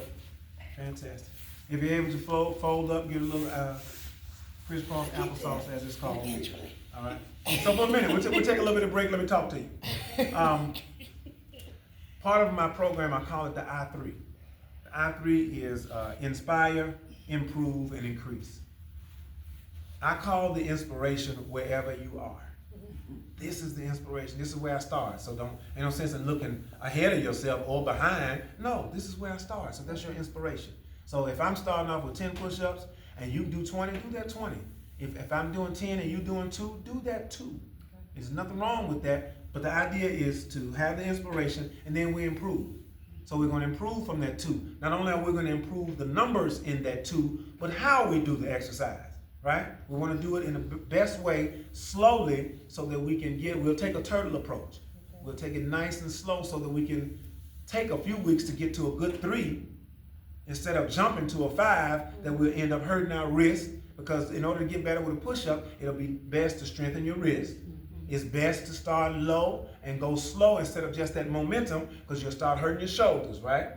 Fantastic. If you're able to fold up, get a little crisscross applesauce, as it's called. Eventually. All right. So for a minute, we'll take a little bit of break. Let me talk to you. Part of my program, I call it the I3. The I3 is inspire, improve, and increase. I call the inspiration wherever you are. This is the inspiration. This is where I start. So ain't no sense in looking ahead of yourself or behind. No, this is where I start. So that's your inspiration. So if I'm starting off with 10 push-ups and you do 20, do that 20. If I'm doing 10 and you doing 2, do that 2. There's nothing wrong with that. But the idea is to have the inspiration and then we improve. So we're going to improve from that 2. Not only are we going to improve the numbers in that 2, but how we do the exercise. Right? We want to do it in the best way, slowly, so that we'll take a turtle approach. We'll take it nice and slow so that we can take a few weeks to get to a good 3 instead of jumping to a 5 that we'll end up hurting our wrist, because in order to get better with a push-up, it'll be best to strengthen your wrist. It's best to start low and go slow instead of just that momentum, because you'll start hurting your shoulders, right?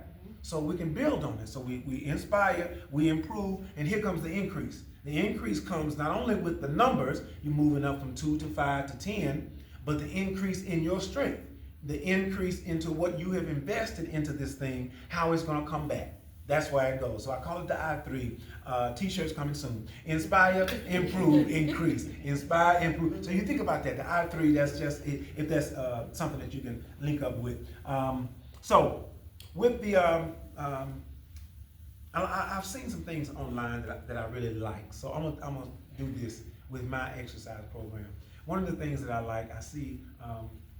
So we can build on it. So we inspire, we improve, and here comes the increase. The increase comes not only with the numbers, you're moving up from 2 to 5 to 10, but the increase in your strength, the increase into what you have invested into this thing, how it's going to come back. That's why it goes. So I call it the I3. T-shirts coming soon. Inspire, improve, increase. Inspire, improve. So you think about that. The I3, that's just, if that's something that you can link up with. So with the, I've seen some things online that I really like. So I'm gonna do this with my exercise program. One of the things that I like, I see,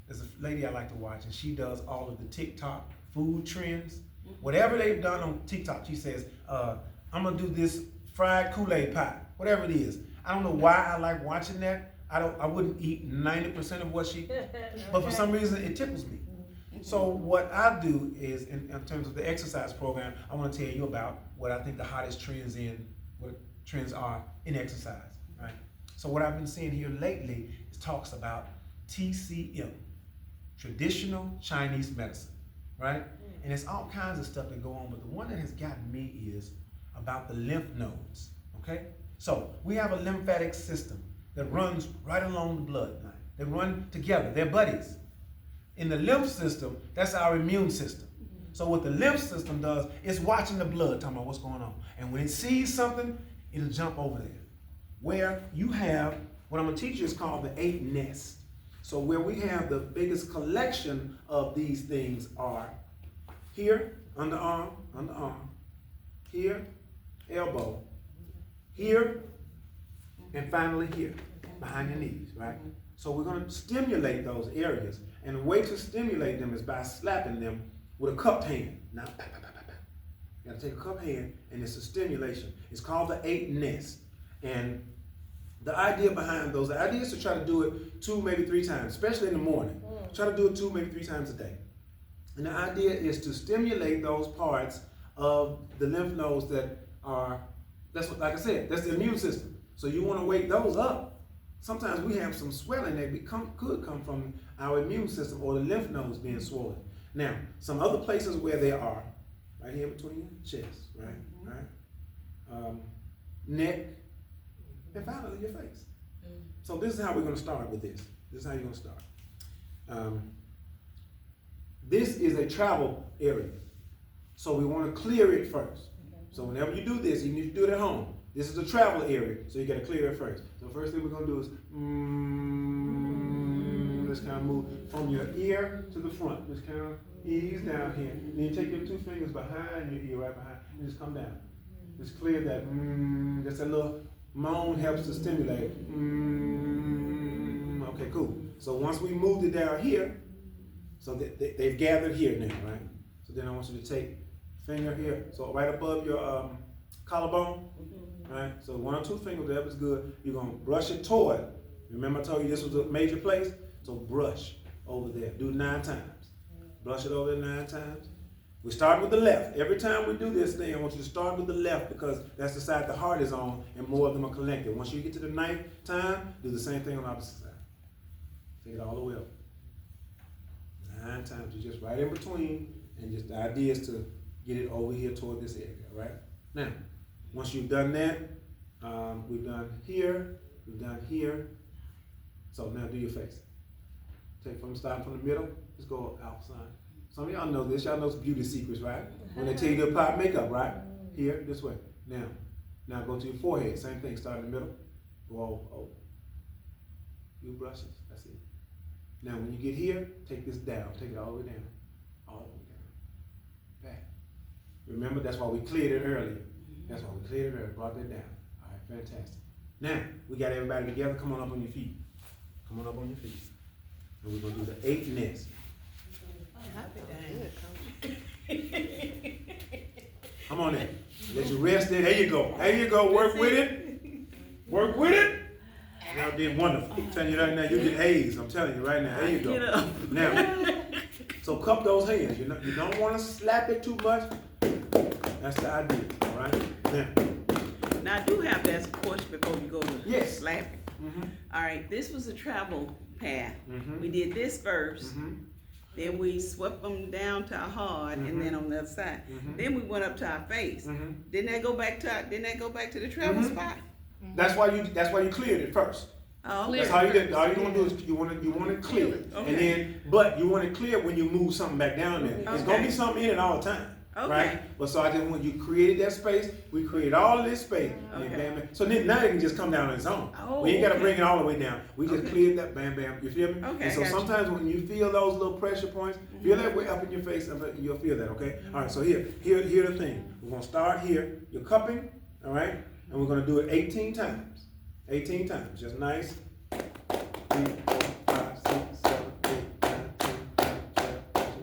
there's a lady I like to watch, and she does all of the TikTok food trends. Whatever they've done on TikTok, she says, I'm gonna do this fried Kool-Aid pie, whatever it is. I don't know why I like watching that. I wouldn't eat 90% of what she, but for some reason it tickles me. So what I do is, in terms of the exercise program, I want to tell you about what I think the hottest trends are in exercise, right? So what I've been seeing here lately is talks about TCM, traditional Chinese medicine, right? And it's all kinds of stuff that go on, but the one that has gotten me is about the lymph nodes, okay? So we have a lymphatic system that runs right along the bloodline. They run together, they're buddies. In the lymph system, that's our immune system. So what the lymph system does is watching the blood, talking about what's going on. And when it sees something, it'll jump over there. Where you have, what I'm gonna teach you is called the 8 nests. So where we have the biggest collection of these things are here, underarm, here, elbow, here, and finally here, behind your knees, right? So we're gonna stimulate those areas. And the way to stimulate them is by slapping them with a cupped hand. Now, you gotta take a cupped hand, and it's a stimulation. It's called the 8 nests. And the idea behind those, the idea is to try to do it 2, maybe 3 times, especially in the morning. Try to do it 2, maybe 3 times a day. And the idea is to stimulate those parts of the lymph nodes that are, like I said, that's the immune system. So you wanna wake those up. Sometimes we have some swelling that could come from our immune system or the lymph nodes being swollen. Now, some other places where they are, right here between your chest, right? neck, and finally your face. So this is how we're gonna start with this. This is how you're gonna start. This is a travel area. So we wanna clear it first. So whenever you do this, even if you do it at home, this is a travel area, so you gotta clear it first. So first thing we're gonna do is, let's kind of move from your ear to the front. Just kind of ease down here. Then you take your two fingers behind your ear, right behind, and just come down. Just clear that, just a little moan helps to stimulate. Okay, cool. So once we moved it down here, so they've gathered here now, right? So then I want you to take finger here, so right above your collarbone, right? So one or two fingers, that was good. You're gonna brush it toward. Remember I told you this was a major place? So brush over there. Do it 9 times. Brush it over there 9 times. We start with the left. Every time we do this thing, I want you to start with the left because that's the side the heart is on and more of them are connected. Once you get to the 9th time, do the same thing on the opposite side. Take it all the way up. 9 times. You're just right in between, and just the idea is to get it over here toward this area, right? Now, once you've done that, we've done here, we've done here. So now do your face. Take starting from the middle, just go outside. Some of y'all know this, y'all know beauty secrets, right? When they tell you to apply makeup, right? Here, this way. Now go to your forehead, same thing, start in the middle, go over. Few brushes, that's it. Now when you get here, take this down, take it all the way down. All the way down. Back. Remember, that's why we cleared it earlier. That's why we cleared it earlier, brought that down. All right, fantastic. Now, we got everybody together, come on up on your feet. Come on up on your feet. And we're gonna do the 8 nest. Come on in. Let you rest there. There you go. There you go. Work with it. Work with it. Y'all did wonderful. I'm telling you right now, you get A's. I'm telling you right now. There you go. Now, so cup those hands. You don't want to slap it too much. That's the idea. All right. Now I do have to ask a question before we go to slapping. All right. This was a travel path. We did this first. Then we swept them down to our heart, and then on the other side. Then we went up to our face. Didn't that go back to the travel spot? That's why you cleared it first. Oh, okay. That's how you did. All you want to do is you want to clear it, okay. And then but you want to clear it when you move something back down there. There's gonna be something in it all the time, right? But so I just when you created that space, we created all this space. Okay. So then now it can just come down on its own. We ain't gotta bring it all the way down. We just cleared that, bam, bam. You feel me? Okay. And so sometimes when you feel those little pressure points, feel that way up in your face, and you'll feel that. Okay. All right. So here the thing. We're gonna start here. You're cupping, all right, and we're gonna do it 18 times. 18 times. Just nice. 3, 4, 5, 6, 7, 8, 9, 10, 11, 12, 13, 14,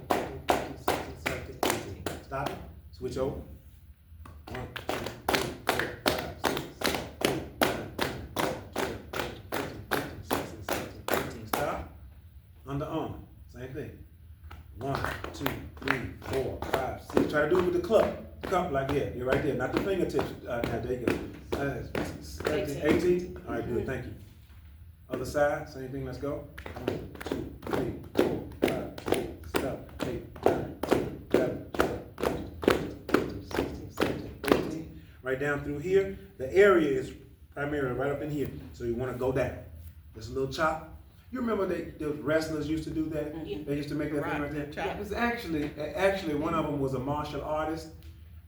15, 16, 17, 18. Stop it. Switch over. 1, 2, 3, 4, 5, 6, 7, 8, 9, 10, 11, 12, 13, 14, 15, 16, 17, 18. Stop. Underarm. Same thing. 1, 2, 3, 4, 5, 6. Try to do it with the cup like that. You're right there. Not the fingertips. Now, there you go. 18. All right, good. Thank you. Other side, same thing. Let's go. 1, 2, 3, 4, 5, 6, 7, 8, 9, 10, 11, 12, 13, 14, 15, 16, 17, 18. Right down through here. The area is primarily right up in here. So you want to go down. Just a little chop. You remember the wrestlers used to do that? They used to make that thing right there. It was actually one of them was a martial artist.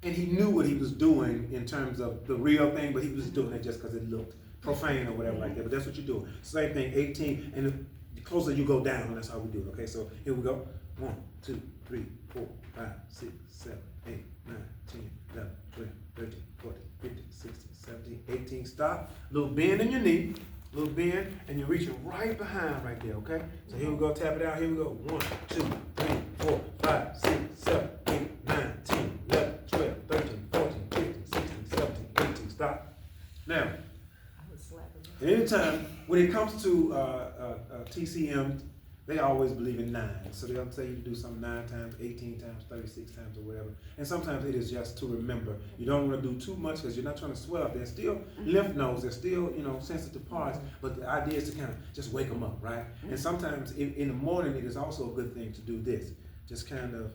And he knew what he was doing in terms of the real thing, but he was doing it just because it looked profane or whatever like that. But that's what you're doing. Same thing, 18, and the closer you go down, that's how we do it. Okay, so here we go. 1, 2, 3, 4, 5, 6, 7, 8, 9, 10, 11, 12, 13, 14, 15, 16, 17, 18. Stop. Little bend in your knee. Little bend, and you're reaching right behind right there, okay? So here we go, tap it out. Here we go. 1, 2, 3, 4, 5, 6, 7, 8, 9, 10, 11, 12, 13, 14, 15, 16, 17, 18. Stop. Now, anytime, when it comes to TCM, they always believe in 9. So they'll tell you to do something 9 times, 18 times, 36 times, or whatever. And sometimes it is just to remember. You don't want to do too much because you're not trying to swell up. There's still lymph nodes. There's still, sensitive parts. But the idea is to kind of just wake them up, right? And sometimes in the morning, it is also a good thing to do this. Just kind of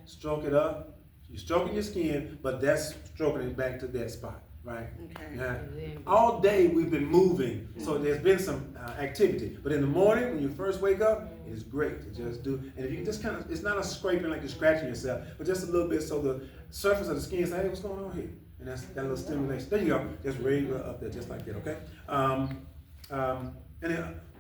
stroke it up. You're stroking your skin, but that's stroking it back to that spot. right? Okay. Yeah. And then- All day we've been moving, so there's been some activity. But in the morning, when you first wake up, it is great to just do. And if you just kind of, it's not a scraping like you're scratching yourself, but just a little bit so the surface of the skin say, hey, what's going on here? And that's that little stimulation. There you go. Just right up there, just like that. Okay. And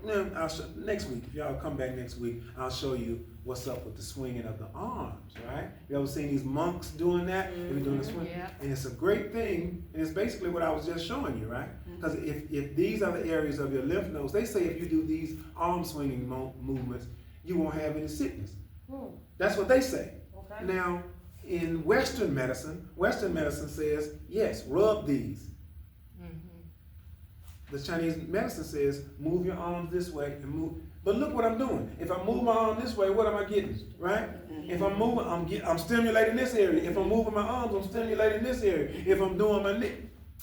then next week, if y'all come back next week, I'll show you what's up with the swinging of the arms, right? You ever seen these monks doing that? They be doing the swing. Yeah. And it's a great thing, and it's basically what I was just showing you, right? Because if these are the areas of your lymph nodes, they say if you do these arm swinging movements, you won't have any sickness. That's what they say. Okay. Now, in Western medicine says, yes, rub these. The Chinese medicine says, move your arms this way and move. But look what I'm doing. If I move my arm this way, what am I getting? Right? If I'm moving, I'm stimulating this area. If I'm moving my arms, I'm stimulating this area. If I'm doing my neck.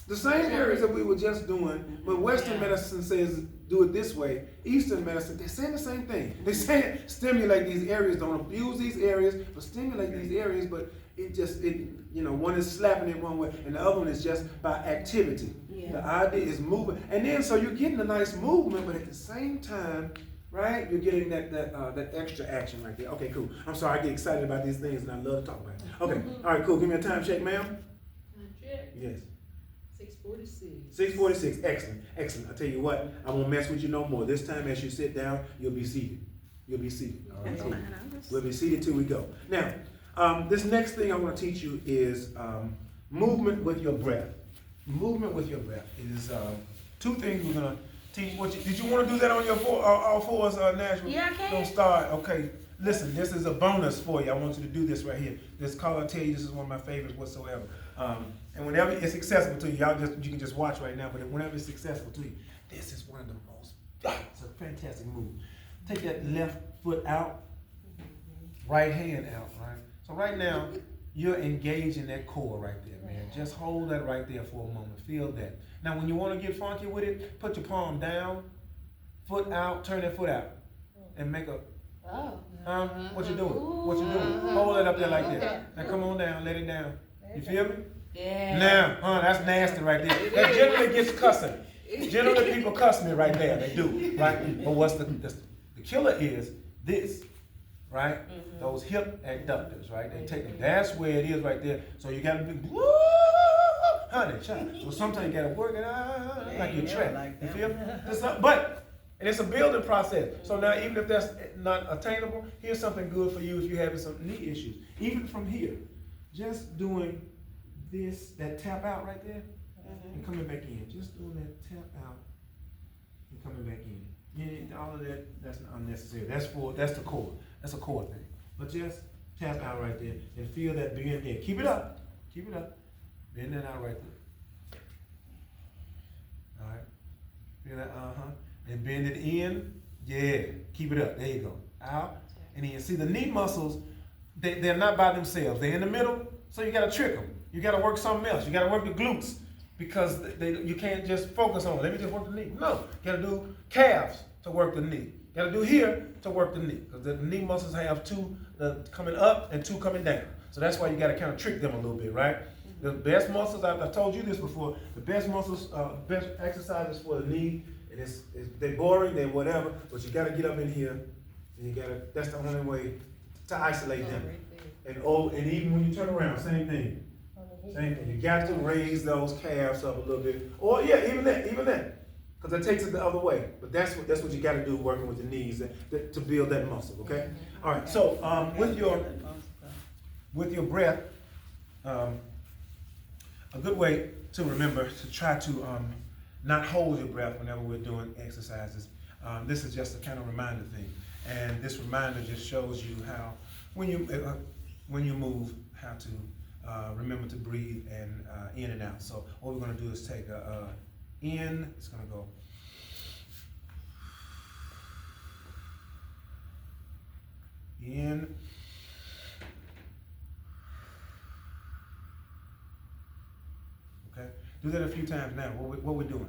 The same areas that we were just doing, but Western medicine says do it this way. Eastern medicine, they're saying the same thing. They say stimulate these areas, don't abuse these areas, but stimulate these areas, but one is slapping it one way and the other one is just by activity. Yeah. The idea is moving. And then so you're getting a nice movement, but at the same time, right, you're getting that extra action right there. Okay, cool. I'm sorry, I get excited about these things and I love to talk about it. Okay, all right, cool. Give me a time check, ma'am. Time check. Yes. 6:46. 6:46. Excellent. Excellent. I tell you what, I won't mess with you no more. This time as you sit down, you'll be seated. You'll be seated. All right, That's cool. fine. We'll be seated till we go. Now, this next thing I want to teach you is movement with your breath. Movement with your breath. It is two things we're going to teach. Did you want to do that on your all fours, Nashville? Yeah, I can. Don't start. Okay. Listen, this is a bonus for you. I want you to do this right here. This call, I tell you, this is one of my favorites whatsoever. And whenever it's accessible to you, you can just watch right now, but whenever it's accessible to you, this is one of the most, it's a fantastic move. Take that left foot out, right hand out, right? So right now, you're engaging that core right there, man. Just hold that right there for a moment. Feel that. Now, when you want to get funky with it, put your palm down, foot out, turn that foot out, and make a, what you doing? What you doing? Hold it up there like that. Now come on down, let it down. You feel me? Yeah. Now, that's nasty right there. That generally gets cussing. Generally people cuss me right there. They do, right? But what's the killer is this, right? Those hip adductors, right? They take them. That's where it is right there. So you gotta be, honey, child. So sometimes you gotta work it out like you're trapped. You feel me? And it's a building process. So now, even if that's not attainable, here's something good for you if you're having some knee issues. Even from here, just doing this, that tap out right there, and coming back in. Just doing that tap out and coming back in. Yeah, all of that, that's unnecessary. That's the core. That's a core thing. But just tap out right there and feel that bend there. Keep it up. Keep it up. Bend that out right there. All right. Feel that, and bend it in. Yeah, keep it up. There you go. Out. And then see the knee muscles, they're not by themselves. They're in the middle, so you got to trick them. You got to work something else. You got to work the glutes because you can't just focus on, let me just work the knee. No, you got to do calves to work the knee. You got to do here to work the knee because the knee muscles have two coming up and two coming down. So that's why you got to kind of trick them a little bit, right? The best muscles, I've told you this before, the best muscles, best exercises for the knee, and they're boring, they're whatever, but you got to get up in here, and that's the only way to isolate them. And even when you turn around, same thing. Same thing. You got to raise those calves up a little bit. Or yeah, even that. Because that takes it the other way. But that's what you got to do working with the knees to build that muscle, okay? All right, so with your breath, a good way to remember to try to not hold your breath whenever we're doing exercises. This is just a kind of reminder thing. And this reminder just shows you how, when you move, how to remember to breathe and in and out. So what we're going to do is take a in, it's going to go in, okay? Do that a few times now. What we're doing.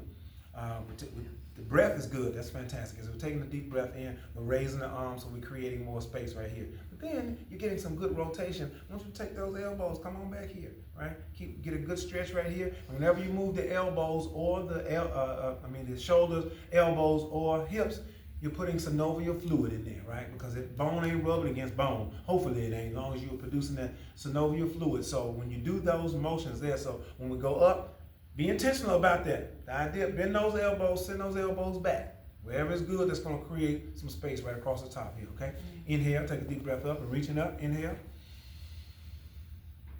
The breath is good, that's fantastic. As we're taking a deep breath in, we're raising the arms, so we're creating more space right here. But then you're getting some good rotation. Once you take those elbows, come on back here, right? Get a good stretch right here. And whenever you move the elbows or the shoulders, elbows, or hips, you're putting synovial fluid in there, right? Because if bone ain't rubbing against bone, hopefully it ain't, as long as you're producing that synovial fluid. So when you do those motions there, so when we go up, be intentional about that. The idea, bend those elbows, send those elbows back. Wherever is good, that's gonna create some space right across the top here, okay? Inhale, take a deep breath up and reaching up, inhale.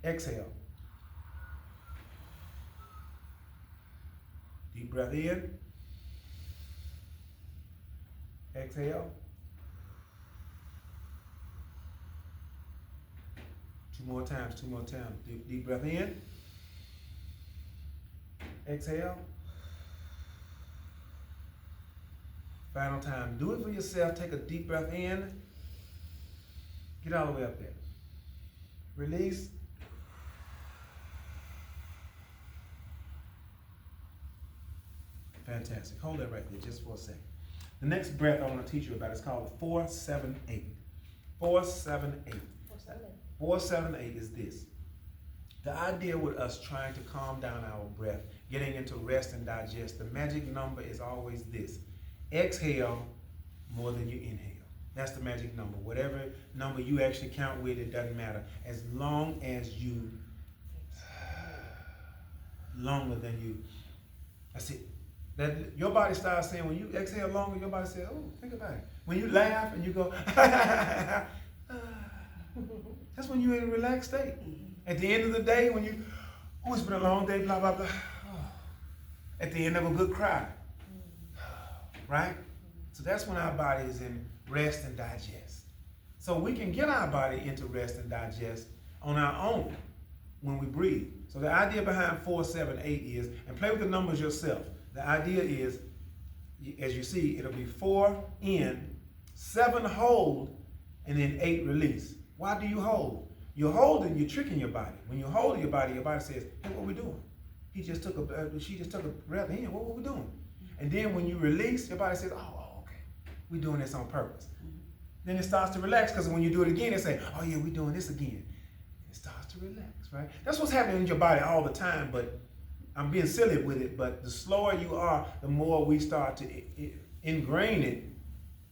Exhale. Deep breath in. Exhale. Two more times. Deep breath in. Exhale. Final time. Do it for yourself. Take a deep breath in. Get all the way up there. Release. Fantastic. Hold that right there just for a second. The next breath I want to teach you about is called 4-7-8. 4-7-8. 4-7-8 is this. The idea with us trying to calm down our breath, getting into rest and digest, the magic number is always this. Exhale more than you inhale. That's the magic number. Whatever number you actually count with, it doesn't matter. As long as you, longer than you, that's it. That your body starts saying, when you exhale longer, your body says, oh, think about it. When you laugh and you go, that's when you're in a relaxed state. At the end of the day, when you, oh, it's been a long day, blah, blah, blah. At the end of a good cry, right? So that's when our body is in rest and digest. So we can get our body into rest and digest on our own when we breathe. So the idea behind 4-7-8 is, and play with the numbers yourself. The idea is, as you see, it'll be 4 in, 7 hold, and then 8 release. Why do you hold? You're holding, you're tricking your body. When you hold your body says, hey, what are we doing? She just took a breath in, what were we doing? And then when you release, your body says, oh, okay, we're doing this on purpose. Then it starts to relax, because when you do it again, it says, oh yeah, we're doing this again. It starts to relax, right? That's what's happening in your body all the time, but I'm being silly with it, but the slower you are, the more we start to ingrain it,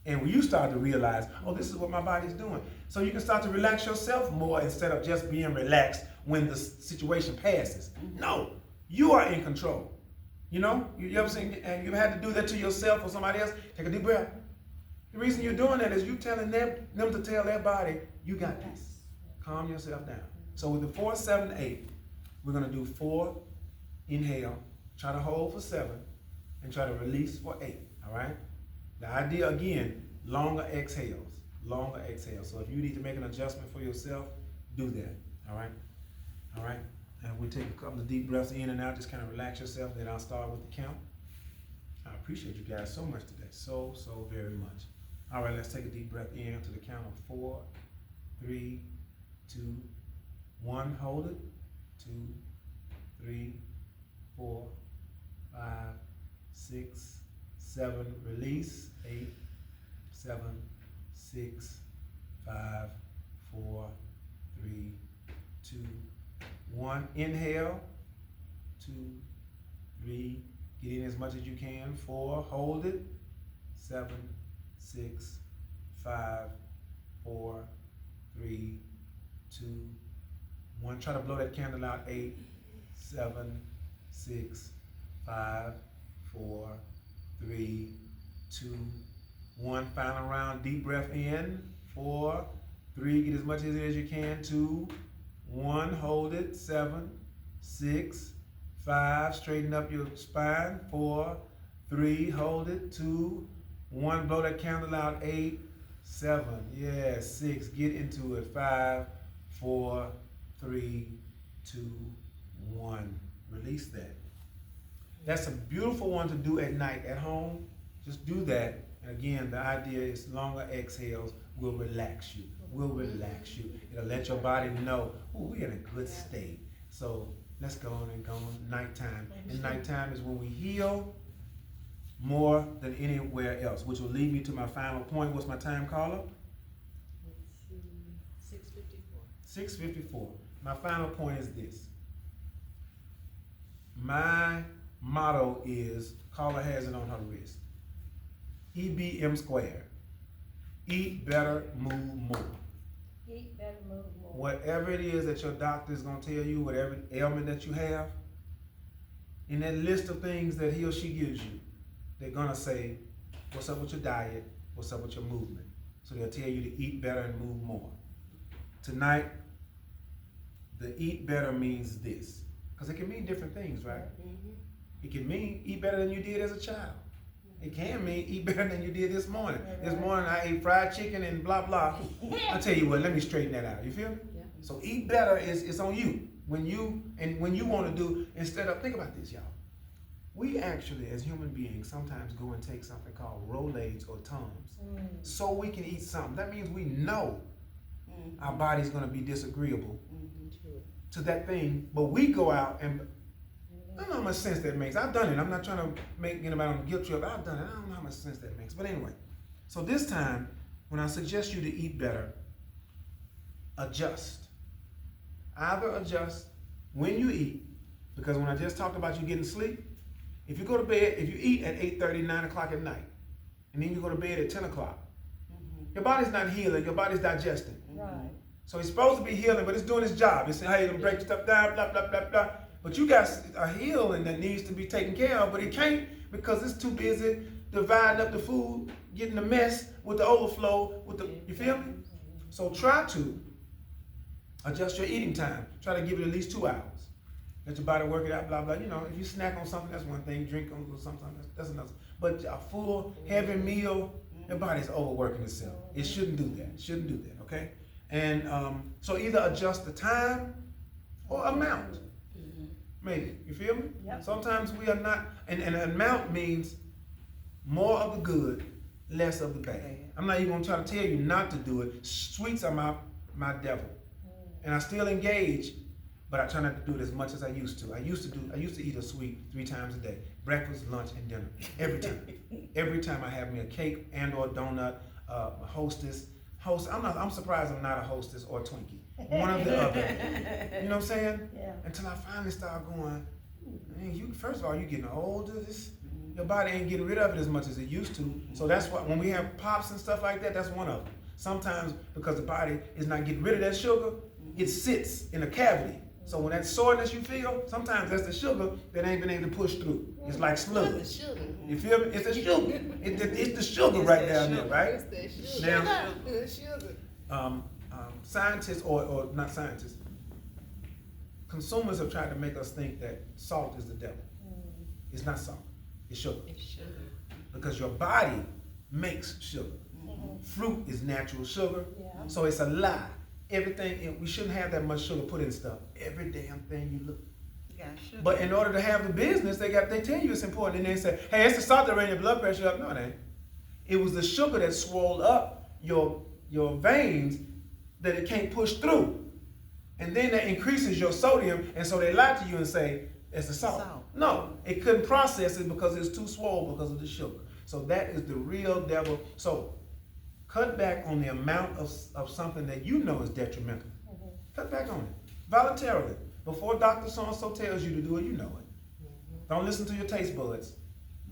and you start to realize, oh, this is what my body's doing. So you can start to relax yourself more instead of just being relaxed when the situation passes. No, you are in control. You know, you ever seen, and you've had to do that to yourself or somebody else? Take a deep breath. The reason you're doing that is you telling them to tell their body, you got this. Calm yourself down. So with the 4-7-8, we're gonna do 4, inhale, try to hold for 7, and try to release for 8, all right? The idea, again, longer exhales. So if you need to make an adjustment for yourself, do that, all right? All right, and we take a couple of deep breaths in and out, just kind of relax yourself, then I'll start with the count. I appreciate you guys so much today, so very much. All right, let's take a deep breath in to the count of 4, 3, 2, 1, hold it, 2, 3, 4, 5, 6, 7, release, 8, 7, 6, 5, 4, 3, 2, 1. Inhale, 2, 3, get in as much as you can, 4, hold it, 7, 6, 5, 4, 3, 2, 1. Try to blow that candle out, 8, 7, 6, 5, 4, 3, 2, 1. Final round, deep breath in, 4, 3, get as much as it as you can, 2, 1, hold it, 7, 6, 5, straighten up your spine, 4, 3, hold it, 2, 1, blow that candle out, 8, 7, yeah, 6, get into it, 5, 4, 3, 2, 1. Release that. That's a beautiful one to do at night at home. Just do that. And again, the idea is longer exhales will relax you. It'll let your body know, oh, we're in a good state. So let's go on and go on. Nighttime. And nighttime is when we heal more than anywhere else, which will lead me to my final point. What's my time, Carla? Let's see, 6:54. 6:54. My final point is this. My motto is, Carla has it on her wrist, EBM squared. Eat better, move more. Eat better, move more. Whatever it is that your doctor is going to tell you, whatever ailment that you have, in that list of things that he or she gives you, they're going to say, what's up with your diet? What's up with your movement? So they'll tell you to eat better and move more. Tonight, the eat better means this. Because it can mean different things, right? It can mean eat better than you did as a child. It can mean eat better than you did this morning. This morning I ate fried chicken and blah, blah. I tell you what, let me straighten that out. You feel me? Yeah. So eat better it's on you. When you want to do, instead of, think about this, y'all. We actually, as human beings, sometimes go and take something called Rolaids or Tums so we can eat something. That means we know our body's going to be disagreeable to that thing, but we go out and, I don't know how much sense that makes. I've done it. I'm not trying to make anybody on the guilt trip. I've done it. I don't know how much sense that makes. But anyway, so this time, when I suggest you to eat better, adjust. Either adjust when you eat, because when I just talked about you getting sleep, if you go to bed, if you eat at 8:30, 9 o'clock at night, and then you go to bed at 10 o'clock, your body's not healing, your body's digesting. Right. So it's supposed to be healing, but it's doing its job. It's saying, hey, it'll break stuff down, blah, blah, blah, blah. But you got a healing that needs to be taken care of, but it can't because it's too busy dividing up the food, getting the mess with the overflow, with the, you feel me? So try to adjust your eating time. Try to give it at least 2 hours. Let your body work it out, blah, blah. You know, if you snack on something, that's one thing. Drink on something, that's another. But a full, heavy meal, your body's overworking itself. It shouldn't do that. It shouldn't do that, okay? And so either adjust the time or amount. Maybe. You feel me? Yep. Sometimes we are not, and an amount means more of the good, less of the bad. I'm not even going to try to tell you not to do it. Sweets are my devil. And I still engage, but I try not to do it as much as I used to. I used to eat a sweet 3 times a day. Breakfast, lunch, and dinner. Every time. Every time I have me a cake and or a donut, a hostess. I'm surprised I'm not a hostess or a Twinkie. One or the other. You know what I'm saying? Yeah. Until I finally start going, man, first of all, you're getting older. Your body ain't getting rid of it as much as it used to. So that's why when we have pops and stuff like that, that's one of them. Sometimes because the body is not getting rid of that sugar, it sits in a cavity. So when that soreness you feel, sometimes that's the sugar that ain't been able to push through. It's like slug. You feel me? It's the sugar. It's the sugar right down there, right? It's that sugar. Now, It's sugar. scientists or not scientists, consumers have tried to make us think that salt is the devil. It's not salt. It's sugar. It's sugar. Because your body makes sugar. Fruit is natural sugar. Yeah. So it's a lie. Everything, we shouldn't have that much sugar put in stuff. Every damn thing you look. But in order to have the business, they tell you it's important. And they say, hey, it's the salt that ran your blood pressure up. No, it ain't. It was the sugar that swelled up your veins that it can't push through. And then that increases your sodium, and so they lie to you and say, it's the salt. No, it couldn't process it because it's too swollen because of the sugar. So that is the real devil. So cut back on the amount of something that you know is detrimental. Cut back on it, voluntarily. Before Dr. So-and-so tells you to do it, you know it. Don't listen to your taste buds.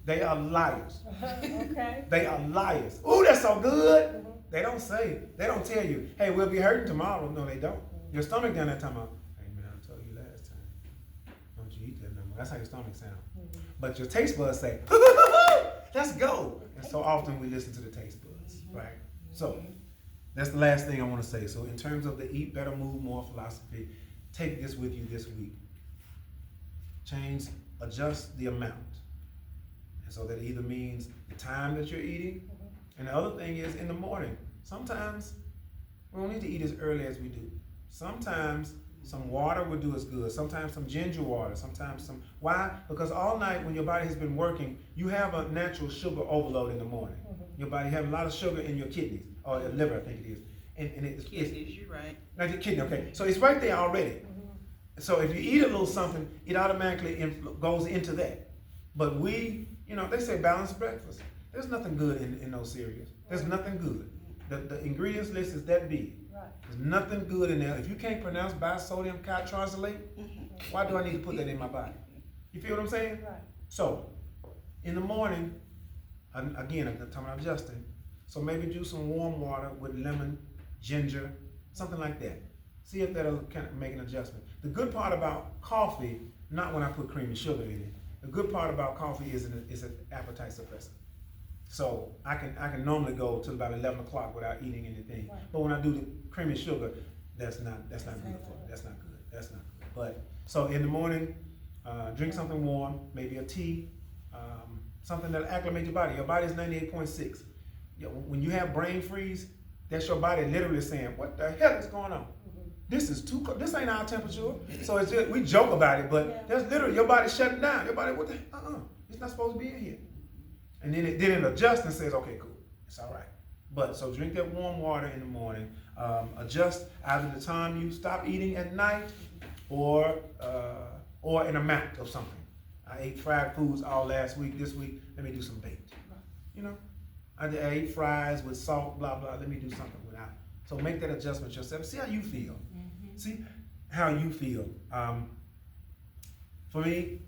They are liars. Okay. They are liars. Ooh, that's so good. They don't tell you, hey, we'll be hurting tomorrow. No, they don't. Your stomach down there talking about, hey man, I told you last time, don't you eat that no more. That's how your stomach sounds. But your taste buds say, let's go. And so often we listen to the taste buds, right? So that's the last thing I want to say. So in terms of the eat better, move more philosophy, take this with you this week. Adjust the amount. And so that either means the time that you're eating, and the other thing is in the morning. Sometimes we don't need to eat as early as we do. Sometimes some water will do us good. Sometimes some ginger water. Sometimes some, why? Because all night when your body has been working, you have a natural sugar overload in the morning. Your body has a lot of sugar in your kidneys, or your liver, I think it is. And it's Kidneys, you're right. like the kidney, okay. So it's right there already. So if you eat a little something, it automatically goes into that. But we You know, they say balanced breakfast. There's nothing good in those cereals. There's nothing good. The ingredients list is that big. Right. There's nothing good in there. If you can't pronounce bisodium triacylate, why do I need to put that in my body? You feel what I'm saying? Right. So, in the morning, again, I'm talking about adjusting. So maybe do some warm water with lemon, ginger, something like that. See if that'll kind of make an adjustment. The good part about coffee, not when I put cream and sugar in it, the good part about coffee is an appetite suppressant. So I can normally go till about 11 o'clock without eating anything. Right. But when I do the cream and sugar, that's not good for me. That's not good. That's not good. But so in the morning, drink something warm, maybe a tea, something that'll acclimate your body. Your body is 98.6. When you have brain freeze, that's your body literally saying, "What the hell is going on? This is too cold. This ain't our temperature." So it's just, we joke about it, but that's literally your body shutting down. Your body, what the? It's not supposed to be in here. And then it adjusts and says, "Okay, cool, it's all right." But so drink that warm water in the morning. Adjust either the time you stop eating at night, or an amount of something. I ate fried foods all last week. This week, let me do some baked. You know, I ate fries with salt, blah blah. Let me do something without. So make that adjustment yourself. See how you feel. See how you feel. For me,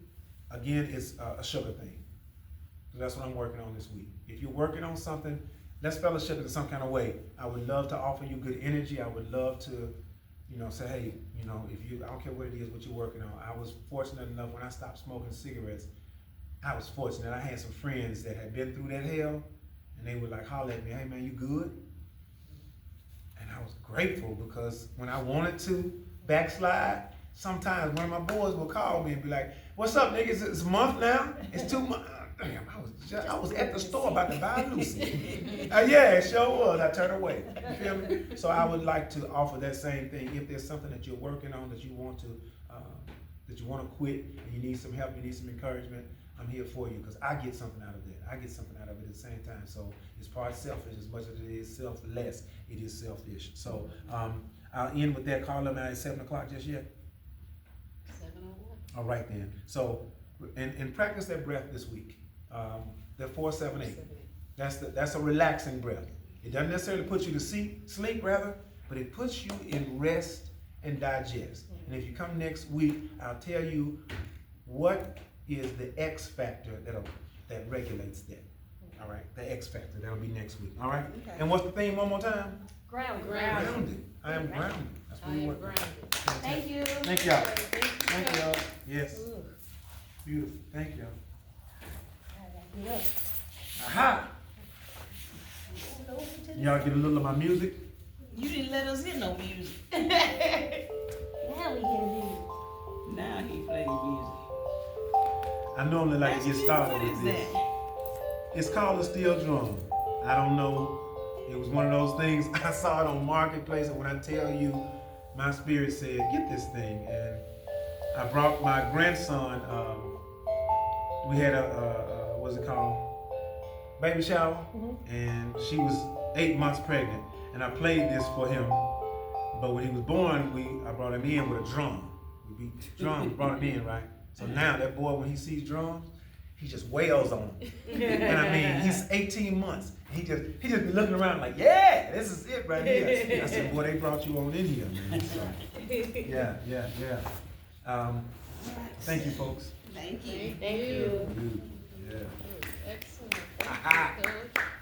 again, it's a sugar thing. So that's what I'm working on this week. If you're working on something, let's fellowship in some kind of way. I would love to offer you good energy. I would love to, say, hey, I don't care what it is, what you're working on. I was fortunate enough when I stopped smoking cigarettes. I was fortunate. I had some friends that had been through that hell, and they would like holler at me, "Hey man, you good?" And I was grateful because when I wanted to backslide, sometimes one of my boys would call me and be like, "What's up, niggas? It's a month now. It's 2 months." Damn, I was at the store about to buy Lucy. Yeah, it sure was. I turned away. You feel me? So I would like to offer that same thing. If there's something that you're working on that you want to quit and you need some help, you need some encouragement, I'm here for you because I get something out of that. I get something out of it at the same time. So it's part selfish as much as it is selfless. It is selfish. So I'll end with that. Call them out at 7 o'clock just yet. 7:01. All right then. So and practice that breath this week. The 4-7-8. That's a relaxing breath. It doesn't necessarily put you to sleep rather, but it puts you in rest and digest. And if you come next week, I'll tell you what is the X factor that regulates that. All right, the X factor. That'll be next week. All right. Okay. And what's the theme one more time? Grounded. Grounded. I am grounded. That's what we work on. Thank you. Thank y'all. Thank y'all. Yes. Beautiful. Thank y'all. Aha! Y'all get a little of my music? You didn't let us hear no music. Now we hear music. Now he plays music. I normally like to get started What with is this. that? It's called a steel drum. I don't know. It was one of those things. I saw it on Marketplace, and when I tell you, my spirit said, "Get this thing." And I brought my grandson. We had what's it called? Baby shower, and she was 8 months pregnant, and I played this for him. But when he was born, I brought him in with a drum. We beat the drums, brought him in, right? So now that boy, when he sees drums, he just wails on them. And I mean, he's 18 months. He just be looking around like, "Yeah, this is it right here." I said, "Boy, they brought you on in here, man." So, yeah. Thank you, folks. Thank you. Thank you. Yeah. Excellent. Aha.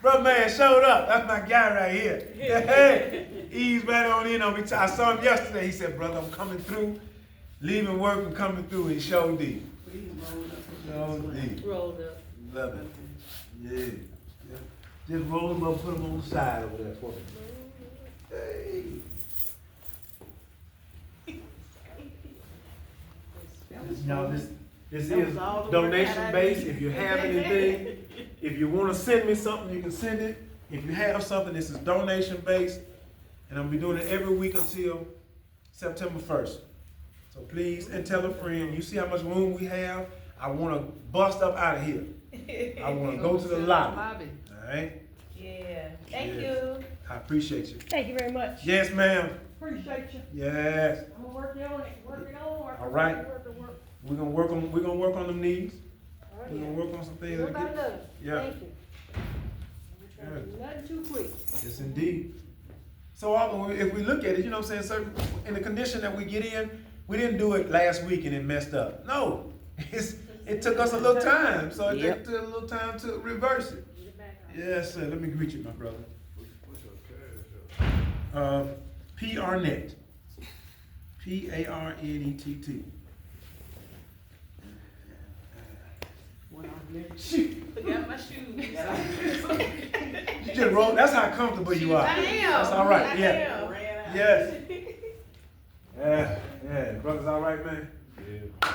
Bro, man showed up. That's my guy right here. Hey, ease right on in on me. I saw him yesterday. He said, "Brother, I'm coming through. Leaving work and coming through." He showed me. Rolled up. Love it. Yeah. Just roll him up, put him on the side over there for me. Hey. Y'all, this is donation based. If you have anything, if you want to send me something, you can send it. If you have something, this is donation based. And I'm going to be doing it every week until September 1st. So please, and tell a friend. You see how much room we have? I want to bust up out of here. I want to go to the lobby. All right? Yeah. Thank you. I appreciate you. Thank you very much. Yes, ma'am. Appreciate you. Yes. I'm working on it. Working on. All right. We're gonna work on them knees. We're gonna work on some things. that Everybody get- love it. Yeah. Thank you. Nothing too quick. Yes, indeed. So if we look at it, you know what I'm saying, in the condition that we get in, we didn't do it last week and it messed up. No, it took us a little time, so it took a little time to reverse it. Yes, sir. Let me greet you, my brother. What's your cash? PRNet. PARNETT. Shoot. Forgot my shoes. You just roll. That's how comfortable you are. I am. That's all right. I Yeah. am. Yes. Yeah. Brother's all right, man. Yeah.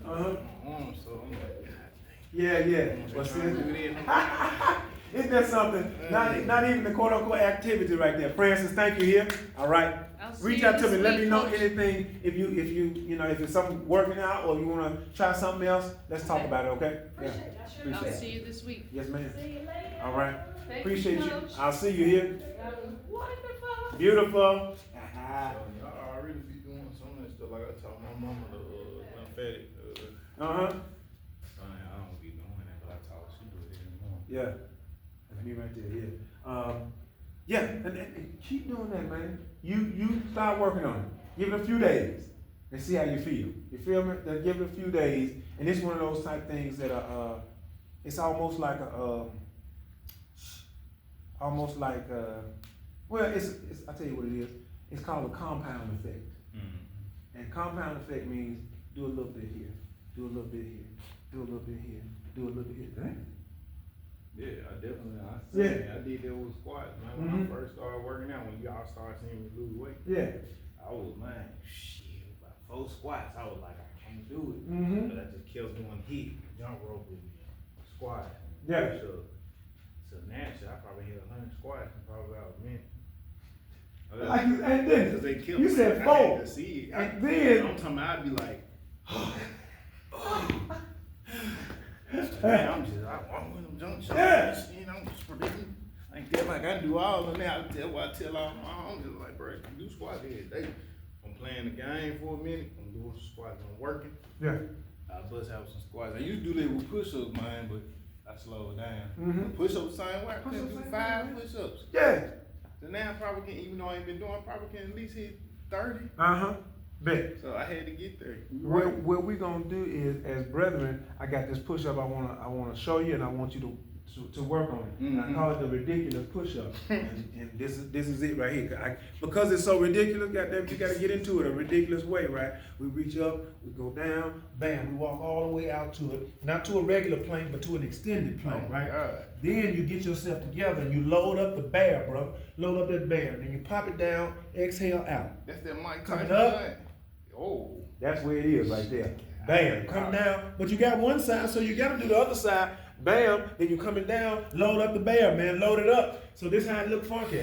Uh-huh. So I'm like, Yeah. What's it? Isn't that something? Not even the quote unquote activity right there. Francis, thank you here. All right. I'll see Reach you out to this me. Let week, me know Coach. anything if it's something working out or you want to try something else. Let's talk about it, okay? Yeah. I'll see you this week. Yes, ma'am. See you later. All right. Thank Appreciate you. Coach. I'll see you here. Wonderful. Beautiful. y'all already be doing some of that stuff. Like I told my mama, lymphatic. Uh-huh. I don't be doing that, but I told her she do it anymore. Yeah. That's me right there, yeah. Yeah, and keep doing that, man. You start working on it. Give it a few days and see how you feel. You feel me? Then give it a few days, and it's one of those type things that are, it's almost like well, it's I tell you what it is. It's called a compound effect. Mm-hmm. And compound effect means do a little bit here, do a little bit here, do a little bit here, do a little bit here. Dang. Yeah, I definitely. Yeah. I did that with squats, man. When I Mhm. first started working out, when y'all started seeing me lose weight, Yeah. I was, man, shit, about 4 squats. I was like, I can't do it. Mhm. But I just kept doing hit, jump rope with me, squat. Yeah. So naturally, I probably hit 100 squats in probably about a minute. And then Cause they killed you me. said I 4, had to see it. and then I'm talking about, I'd be like, man, I'm with them jump shots. Yeah. Shit, I'm just predicting. I ain't feel like I do all of that. I tell all my homies, like, bro, you do squats every day. I'm playing the game for a minute. I'm doing some squats. I'm working. yeah. I bust out some squats. I used to do that with push-ups, man, but I slowed down. Mhm. Push-ups the same way. I couldn't do Push-ups same 5 way. push-ups. Yeah. So now I probably can, even though I ain't been doing, I probably can at least hit 30. Uh-huh. Bet. So I had to get there. What we gonna do is, as brethren, I got this push up I wanna show you, and I want you to work on it. And I Mhm. call it the ridiculous push up, and this is it right here. Because it's so ridiculous, goddamn, you gotta get into it a ridiculous way, right? We reach up, we go down, bam, we walk all the way out to it, not to a regular plank, but to an extended plank, Oh my right? God. Then you get yourself together and you load up the bear, bro. Load up that bear, then you pop it down, exhale out. That's that Mike Coming Tyson up. joint. Oh. That's where it is right there. Bam, come down. But you got one side, so you gotta do the other side. Bam, then you coming down, load up the bear, man, load it up. So this how it look funky.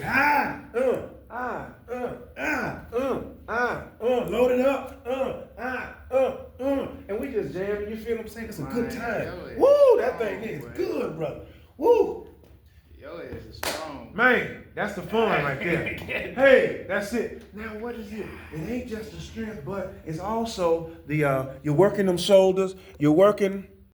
Load it up, and we just jamming. You feel what I'm saying? It's a good Man, time. yo, yeah. Woo, that thing Oh, is man. good, brother. Woo. Your ass is strong. Man, that's the fun right there. Hey, that's it. Now what is it? It ain't just the strength, but it's also the you're working them shoulders, you're working